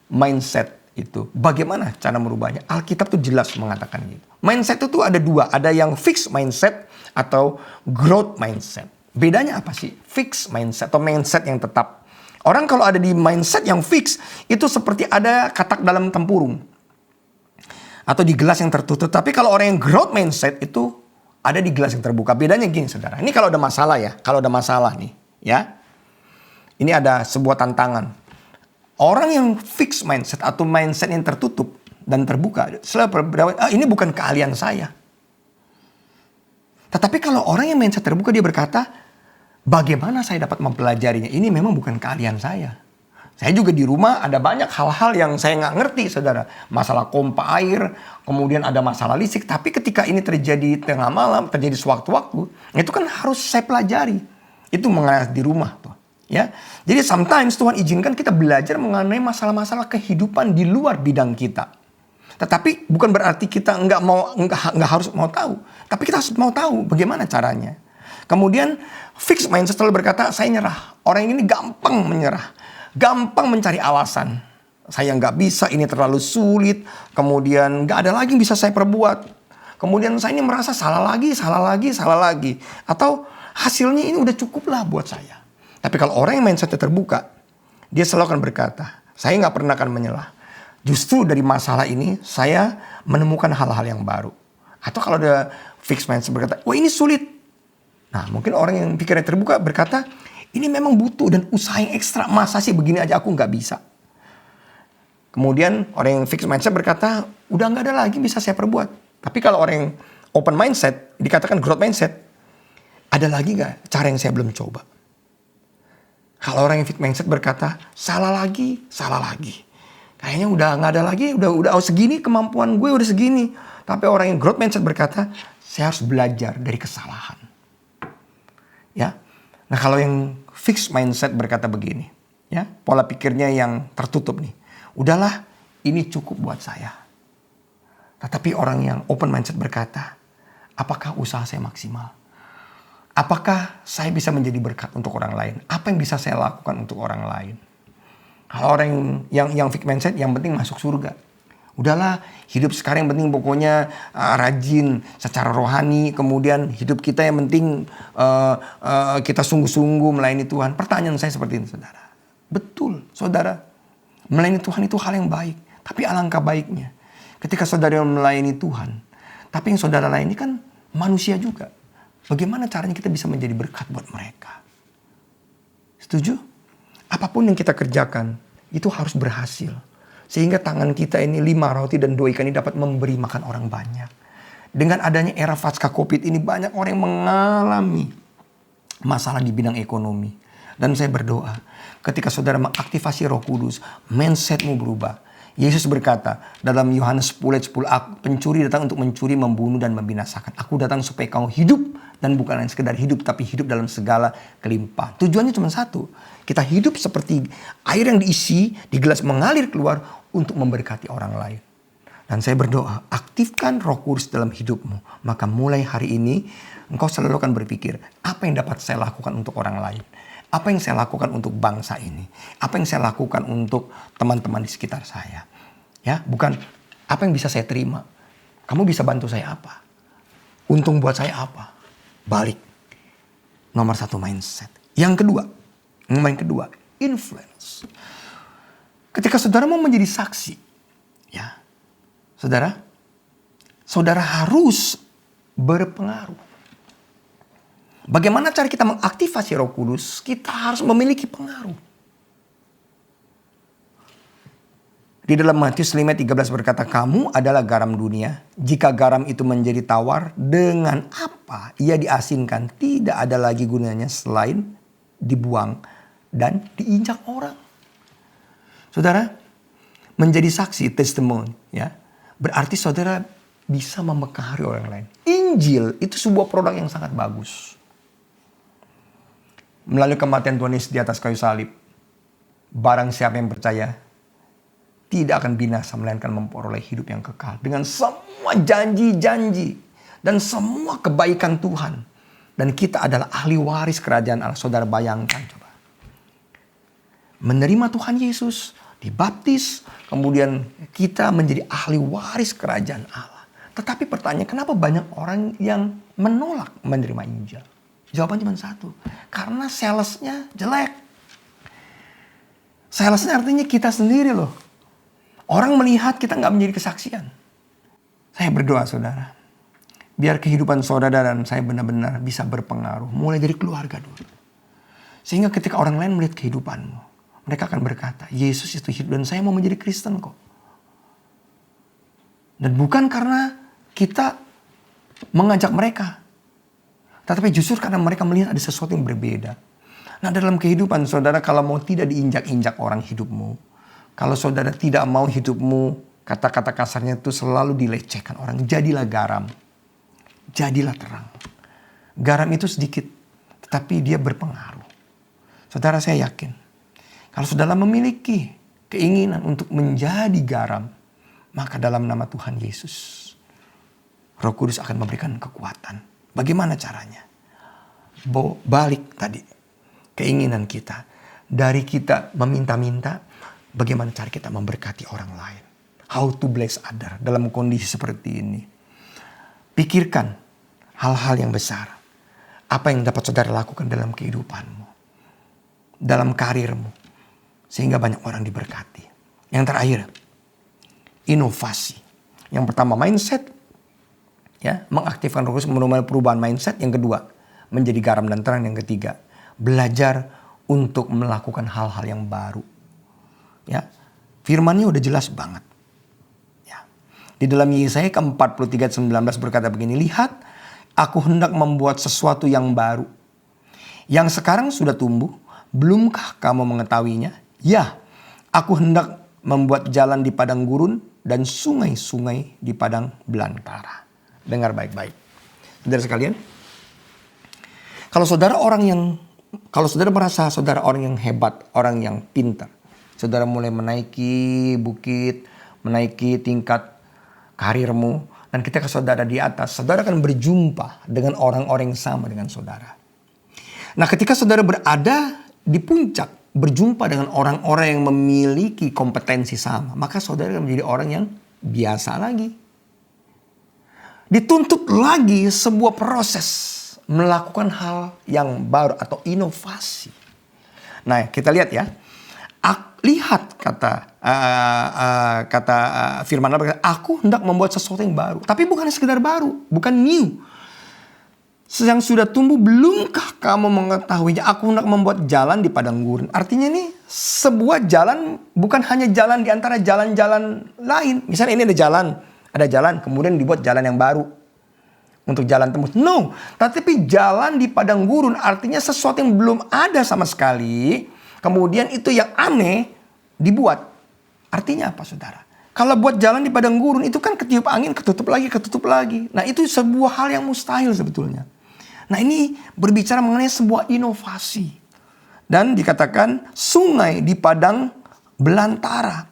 mindset itu. Bagaimana cara merubahnya? Alkitab tuh jelas mengatakan gitu. Mindset itu ada dua. Ada yang fixed mindset atau growth mindset. Bedanya apa sih? Fixed mindset atau mindset yang tetap. Orang kalau ada di mindset yang fix, itu seperti ada katak dalam tempurung. Atau di gelas yang tertutup. Tapi kalau orang yang growth mindset itu ada di gelas yang terbuka. Bedanya gini saudara. Ini kalau ada masalah ya. Kalau ada masalah nih. Ya. Ini ada sebuah tantangan. Orang yang fixed mindset atau mindset yang tertutup dan terbuka. Ini bukan keahlian saya. Tetapi kalau orang yang mindset terbuka dia berkata, bagaimana saya dapat mempelajarinya? Ini memang bukan keahlian saya. Saya juga di rumah ada banyak hal-hal yang saya nggak ngerti saudara. Masalah pompa air, kemudian ada masalah listrik. Tapi ketika ini terjadi tengah malam, terjadi sewaktu-waktu, itu kan harus saya pelajari. Itu mengenai di rumah tuh. Ya, jadi sometimes Tuhan izinkan kita belajar mengenai masalah-masalah kehidupan di luar bidang kita. Tetapi bukan berarti kita nggak harus mau tahu. Tapi kita harus mau tahu bagaimana caranya. Kemudian fixed mindset selalu berkata saya nyerah. Orang ini gampang menyerah, gampang mencari alasan. Saya nggak bisa, ini terlalu sulit. Kemudian nggak ada lagi yang bisa saya perbuat. Kemudian saya ini merasa salah lagi. Atau hasilnya ini udah cukup lah buat saya. Tapi kalau orang yang mindsetnya terbuka, dia selalu akan berkata, saya nggak pernah akan menyerah. Justru dari masalah ini, saya menemukan hal-hal yang baru. Atau kalau ada fixed mindset berkata, wah ini sulit. Nah mungkin orang yang pikirnya terbuka berkata, ini memang butuh dan usaha yang ekstra. Masa sih begini aja aku nggak bisa. Kemudian orang yang fixed mindset berkata, udah nggak ada lagi bisa saya perbuat. Tapi kalau orang yang open mindset, dikatakan growth mindset, ada lagi nggak cara yang saya belum coba? Kalau orang yang fixed mindset berkata, salah lagi. Kayaknya udah nggak ada lagi, udah segini kemampuan gue udah segini. Tapi orang yang growth mindset berkata, saya harus belajar dari kesalahan. Ya, nah kalau yang fixed mindset berkata begini, ya pola pikirnya yang tertutup nih, udahlah ini cukup buat saya. Tetapi orang yang open mindset berkata, apakah usaha saya maksimal? Apakah saya bisa menjadi berkat untuk orang lain? Apa yang bisa saya lakukan untuk orang lain? Kalau orang yang fixed mindset yang penting masuk surga. Udahlah, hidup sekarang yang penting pokoknya rajin secara rohani. Kemudian hidup kita yang penting kita sungguh-sungguh melayani Tuhan. Pertanyaan saya seperti ini saudara. Betul saudara. Melayani Tuhan itu hal yang baik. Tapi alangkah baiknya ketika saudara melayani Tuhan. Tapi yang saudara layani kan manusia juga. Bagaimana caranya kita bisa menjadi berkat buat mereka? Setuju? Apapun yang kita kerjakan, itu harus berhasil. Sehingga tangan kita ini 5 roti dan 2 ikan ini dapat memberi makan orang banyak. Dengan adanya era pasca COVID ini banyak orang yang mengalami masalah di bidang ekonomi. Dan saya berdoa, ketika saudara mengaktifasi Roh Kudus, mindsetmu berubah. Yesus berkata dalam Yohanes 10:10, pencuri datang untuk mencuri, membunuh dan membinasakan. Aku datang supaya kamu hidup dan bukan hanya sekedar hidup, tapi hidup dalam segala kelimpahan. Tujuannya cuma satu. Kita hidup seperti air yang diisi di gelas mengalir keluar untuk memberkati orang lain. Dan saya berdoa, aktifkan Roh Kudus dalam hidupmu. Maka mulai hari ini engkau selalu akan berpikir, apa yang dapat saya lakukan untuk orang lain? Apa yang saya lakukan untuk bangsa ini? Apa yang saya lakukan untuk teman-teman di sekitar saya? Ya, bukan apa yang bisa saya terima. Kamu bisa bantu saya apa? Untung buat saya apa? Balik. Nomor 1 mindset. Yang kedua, influence. Ketika saudara mau menjadi saksi, ya, saudara harus berpengaruh. Bagaimana cara kita mengaktifasi Roh Kudus? Kita harus memiliki pengaruh. Di dalam Matius 5:13 berkata, kamu adalah garam dunia. Jika garam itu menjadi tawar, dengan apa ia diasinkan? Tidak ada lagi gunanya selain dibuang dan diinjak orang. Saudara, menjadi saksi, testimoni, ya, berarti saudara bisa mempengaruhi orang lain. Injil itu sebuah produk yang sangat bagus. Melalui kematian Tuhan Yesus di atas kayu salib, barang siapa yang percaya tidak akan binasa, melainkan memperoleh hidup yang kekal. Dengan semua janji-janji dan semua kebaikan Tuhan. Dan kita adalah ahli waris kerajaan Allah. Saudara bayangkan coba. Menerima Tuhan Yesus dibaptis, kemudian kita menjadi ahli waris kerajaan Allah. Tetapi pertanyaan, kenapa banyak orang yang menolak menerima Injil? Jawaban cuma satu, karena salesnya jelek. Salesnya artinya kita sendiri loh. Orang melihat kita nggak menjadi kesaksian. Saya berdoa saudara, biar kehidupan saudara dan saya benar-benar bisa berpengaruh. Mulai dari keluarga dulu. Sehingga ketika orang lain melihat kehidupanmu, mereka akan berkata, Yesus itu hidup dan saya mau menjadi Kristen kok. Dan bukan karena kita mengajak mereka, tetapi justru karena mereka melihat ada sesuatu yang berbeda. Nah dalam kehidupan saudara, kalau mau tidak diinjak-injak orang hidupmu, kalau saudara tidak mau hidupmu, kata-kata kasarnya itu selalu dilecehkan orang, jadilah garam, jadilah terang. Garam itu sedikit, tetapi dia berpengaruh. Saudara, saya yakin, kalau saudara memiliki keinginan untuk menjadi garam, maka dalam nama Tuhan Yesus, Roh Kudus akan memberikan kekuatan. Bagaimana caranya? Balik tadi, keinginan kita. Dari kita meminta-minta, bagaimana cara kita memberkati orang lain. How to bless other dalam kondisi seperti ini. Pikirkan hal-hal yang besar. Apa yang dapat saudara lakukan dalam kehidupanmu. Dalam karirmu. Sehingga banyak orang diberkati. Yang terakhir, inovasi. Yang pertama, mindset. Ya, mengaktifkan Roh Kudus, menemui perubahan mindset. Yang kedua, menjadi garam dan terang. Yang ketiga, belajar untuk melakukan hal-hal yang baru. Ya, firman-Nya udah jelas banget. Ya. Di dalam Yesaya ke-43:19 berkata begini, lihat, aku hendak membuat sesuatu yang baru. Yang sekarang sudah tumbuh, belumkah kamu mengetahuinya? Ya, aku hendak membuat jalan di padang gurun dan sungai-sungai di padang belantara. Dengar baik-baik. Saudara sekalian, kalau saudara merasa saudara orang yang hebat, orang yang pintar, saudara mulai menaiki bukit, menaiki tingkat karirmu, dan ketika saudara di atas, saudara akan berjumpa dengan orang-orang yang sama dengan saudara. Nah, ketika saudara berada di puncak, berjumpa dengan orang-orang yang memiliki kompetensi sama, maka saudara akan menjadi orang yang biasa lagi. Dituntut lagi sebuah proses melakukan hal yang baru atau inovasi. Nah, kita lihat ya. Lihat kata firman Allah, aku hendak membuat sesuatu yang baru. Tapi bukan sekedar baru, bukan new. Yang sudah tumbuh, belumkah kamu mengetahuinya? Aku hendak membuat jalan di padang gurun. Artinya ini sebuah jalan, bukan hanya jalan di antara jalan-jalan lain. Misalnya ini ada jalan, kemudian dibuat jalan yang baru untuk jalan tembus. No, tetapi jalan di padang gurun artinya sesuatu yang belum ada sama sekali. Kemudian itu yang aneh dibuat. Artinya apa saudara? Kalau buat jalan di padang gurun itu kan ketiup angin, ketutup lagi. Nah itu sebuah hal yang mustahil sebetulnya. Nah ini berbicara mengenai sebuah inovasi. Dan dikatakan sungai di padang belantara.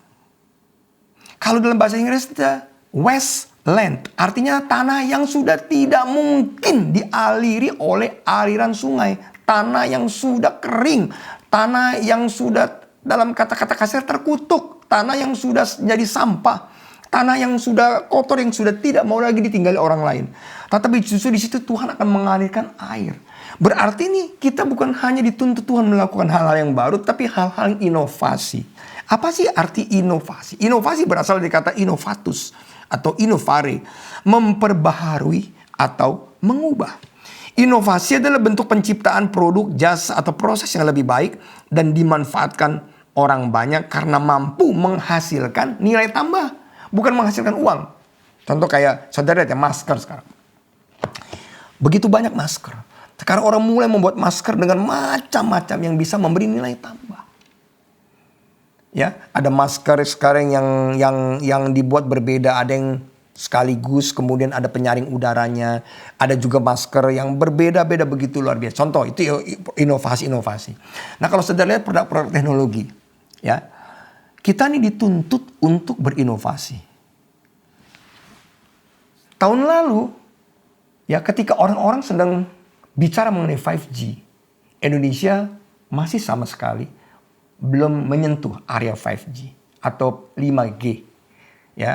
Kalau dalam bahasa Inggris itu wasteland. Artinya tanah yang sudah tidak mungkin dialiri oleh aliran sungai. Tanah yang sudah kering. Tanah yang sudah dalam kata-kata kasar terkutuk. Tanah yang sudah jadi sampah. Tanah yang sudah kotor, yang sudah tidak mau lagi ditinggali orang lain. Tetapi justru di situ Tuhan akan mengalirkan air. Berarti nih kita bukan hanya dituntut Tuhan melakukan hal-hal yang baru, tapi hal-hal yang inovasi. Apa sih arti inovasi? Inovasi berasal dari kata innovatus atau innovare, memperbaharui atau mengubah. Inovasi adalah bentuk penciptaan produk, jasa atau proses yang lebih baik dan dimanfaatkan orang banyak karena mampu menghasilkan nilai tambah. Bukan menghasilkan uang. Contoh kayak saudara lihat ya, masker sekarang. Begitu banyak masker. Sekarang orang mulai membuat masker dengan macam-macam yang bisa memberi nilai tambah. Ya, ada masker sekarang yang dibuat berbeda, ada yang sekaligus, kemudian ada penyaring udaranya, ada juga masker yang berbeda-beda begitu luar biasa. Contoh itu inovasi-inovasi. Nah, kalau saudara lihat produk-produk teknologi, ya. Kita ini dituntut untuk berinovasi. Tahun lalu, ya ketika orang-orang sedang bicara mengenai 5G, Indonesia masih sama sekali belum menyentuh area 5G. atau 5G. Ya,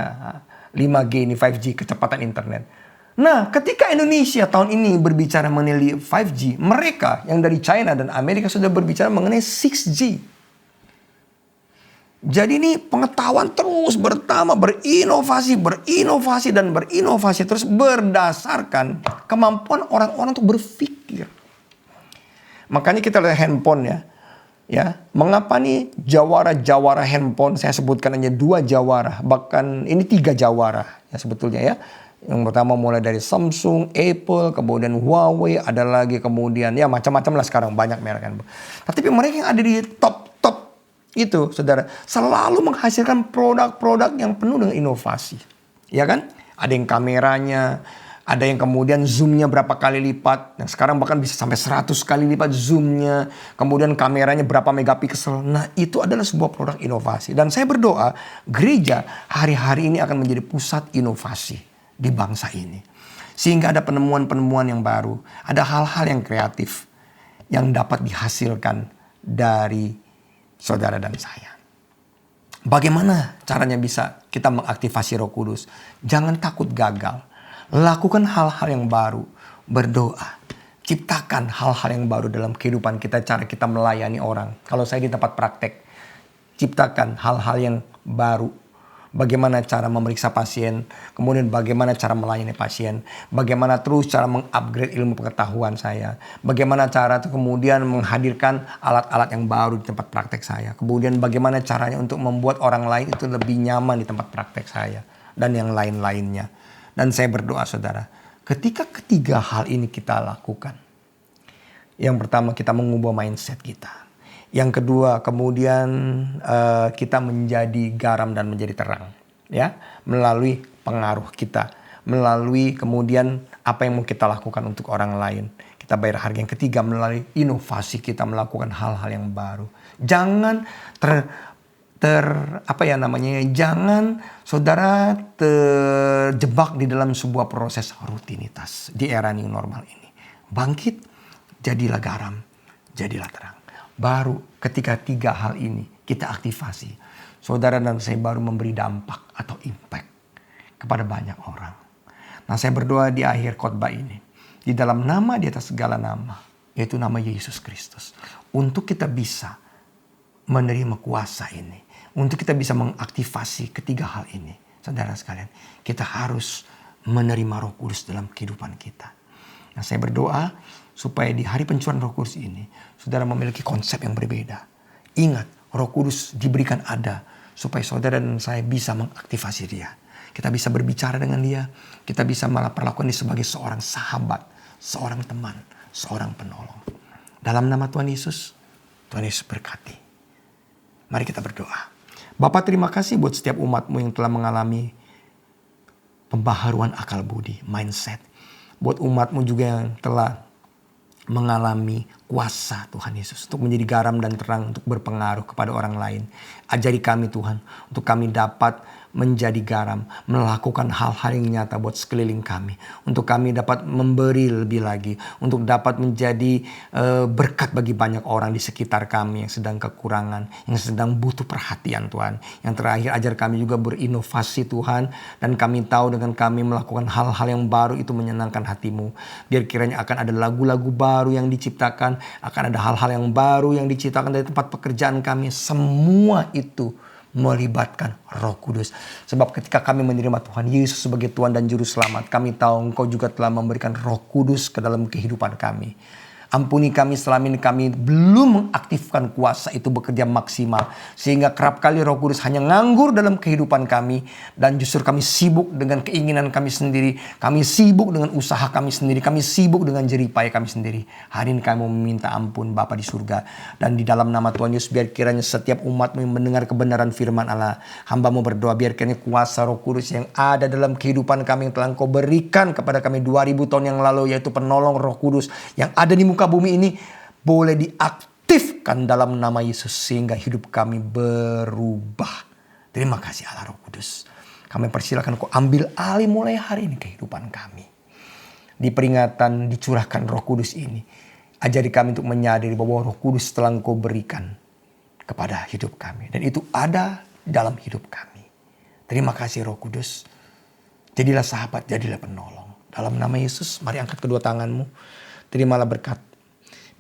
5G ini 5G, kecepatan internet. Nah, ketika Indonesia tahun ini berbicara mengenai 5G, mereka yang dari China dan Amerika sudah berbicara mengenai 6G. Jadi ini pengetahuan terus bertambah, berinovasi terus berdasarkan kemampuan orang-orang untuk berpikir. Makanya kita lihat handphone ya. Mengapa nih jawara handphone, saya sebutkan hanya 2 jawara, bahkan ini 3 jawara ya sebetulnya ya. Yang pertama mulai dari Samsung, Apple, kemudian Huawei, ada lagi kemudian ya macam-macam lah sekarang, banyak merek handphone. Tapi mereka yang ada di top itu, saudara, selalu menghasilkan produk-produk yang penuh dengan inovasi. Ya kan? Ada yang kameranya, ada yang kemudian zoomnya berapa kali lipat. Yang sekarang bahkan bisa sampai 100 kali lipat zoomnya. Kemudian kameranya berapa megapiksel. Nah, itu adalah sebuah produk inovasi. Dan saya berdoa, gereja hari-hari ini akan menjadi pusat inovasi di bangsa ini. Sehingga ada penemuan-penemuan yang baru. Ada hal-hal yang kreatif yang dapat dihasilkan dari saudara dan saya. Bagaimana caranya bisa kita mengaktifasi Roh Kudus? Jangan takut gagal. Lakukan hal-hal yang baru. Berdoa. Ciptakan hal-hal yang baru dalam kehidupan kita. Cara kita melayani orang. Kalau saya di tempat praktek. Ciptakan hal-hal yang baru. Bagaimana cara memeriksa pasien, kemudian bagaimana cara melayani pasien, bagaimana terus cara mengupgrade ilmu pengetahuan saya, bagaimana cara kemudian menghadirkan alat-alat yang baru di tempat praktek saya, kemudian bagaimana caranya untuk membuat orang lain itu lebih nyaman di tempat praktek saya, dan yang lain-lainnya. Dan saya berdoa saudara, ketika ketiga hal ini kita lakukan, yang pertama kita mengubah mindset kita. Yang kedua, kemudian kita menjadi garam dan menjadi terang, ya, melalui pengaruh kita, melalui kemudian apa yang mau kita lakukan untuk orang lain. Kita bayar harga. Yang ketiga, melalui inovasi kita melakukan hal-hal yang baru. Jangan jangan saudara terjebak di dalam sebuah proses rutinitas di era new normal ini. Bangkit, jadilah garam, jadilah terang. Baru ketika 3 hal ini kita aktivasi, saudara dan saya baru memberi dampak atau impact kepada banyak orang. Nah, saya berdoa di akhir khotbah ini, di dalam nama di atas segala nama, yaitu nama Yesus Kristus, untuk kita bisa menerima kuasa ini, untuk kita bisa mengaktifasi ketiga hal ini. Saudara sekalian, kita harus menerima Roh Kudus dalam kehidupan kita. Nah, saya berdoa supaya di hari pencurahan Roh Kudus ini, saudara memiliki konsep yang berbeda. Ingat, Roh Kudus diberikan ada supaya saudara dan saya bisa mengaktifasi dia. Kita bisa berbicara dengan dia. Kita bisa malah perlakukan dia sebagai seorang sahabat, seorang teman, seorang penolong. Dalam nama Tuhan Yesus berkati. Mari kita berdoa. Bapa, terima kasih buat setiap umat-Mu yang telah mengalami pembaharuan akal budi, mindset. Buat umat-Mu juga yang telah mengalami kuasa Tuhan Yesus untuk menjadi garam dan terang, untuk berpengaruh kepada orang lain. Ajari kami Tuhan, untuk kami dapat menjadi garam, melakukan hal-hal yang nyata buat sekeliling kami, untuk kami dapat memberi lebih lagi, untuk dapat menjadi berkat bagi banyak orang di sekitar kami yang sedang kekurangan, yang sedang butuh perhatian Tuhan. Yang terakhir, ajar kami juga berinovasi Tuhan, dan kami tahu dengan kami melakukan hal-hal yang baru itu menyenangkan hati-Mu. Biar kiranya akan ada lagu-lagu baru yang diciptakan, akan ada hal-hal yang baru yang diciptakan dari tempat pekerjaan kami. Semua itu melibatkan Roh Kudus. Sebab ketika kami menerima Tuhan Yesus sebagai Tuhan dan Juru Selamat, kami tahu Engkau juga telah memberikan Roh Kudus ke dalam kehidupan kami. Ampuni kami selama ini kami belum mengaktifkan kuasa itu bekerja maksimal. Sehingga kerap kali Roh Kudus hanya nganggur dalam kehidupan kami. Dan justru kami sibuk dengan keinginan kami sendiri. Kami sibuk dengan usaha kami sendiri. Kami sibuk dengan jeripaya kami sendiri. Hari ini kami meminta ampun Bapa di surga. Dan di dalam nama Tuhan Yesus, biar kiranya setiap umat-Mu yang mendengar kebenaran firman Allah, hamba-Mu berdoa biar kiranya kuasa Roh Kudus yang ada dalam kehidupan kami yang telah Engkau berikan kepada kami 2000 tahun yang lalu, yaitu penolong Roh Kudus yang ada di muka bumi ini, boleh diaktifkan dalam nama Yesus sehingga hidup kami berubah. Terima kasih Allah Roh Kudus. Kami persilakan Kau ambil alih mulai hari ini kehidupan kami. Di peringatan dicurahkan Roh Kudus ini, ajari kami untuk menyadari bahwa Roh Kudus telah Engkau berikan kepada hidup kami. Dan itu ada dalam hidup kami. Terima kasih Roh Kudus. Jadilah sahabat, jadilah penolong. Dalam nama Yesus, mari angkat kedua tanganmu. Terimalah berkat.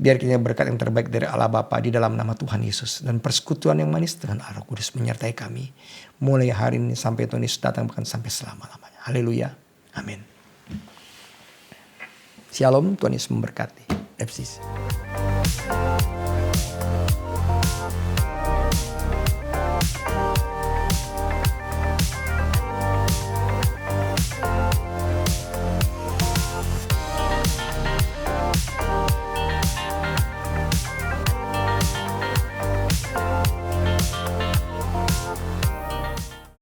Biar kita berkat yang terbaik dari Allah Bapa di dalam nama Tuhan Yesus. Dan persekutuan yang manis dengan Roh Kudus menyertai kami. Mulai hari ini sampai Tuhan Yesus datang, bahkan sampai selama-lamanya. Haleluya. Amin. Shalom, Tuhan Yesus memberkati. FCC.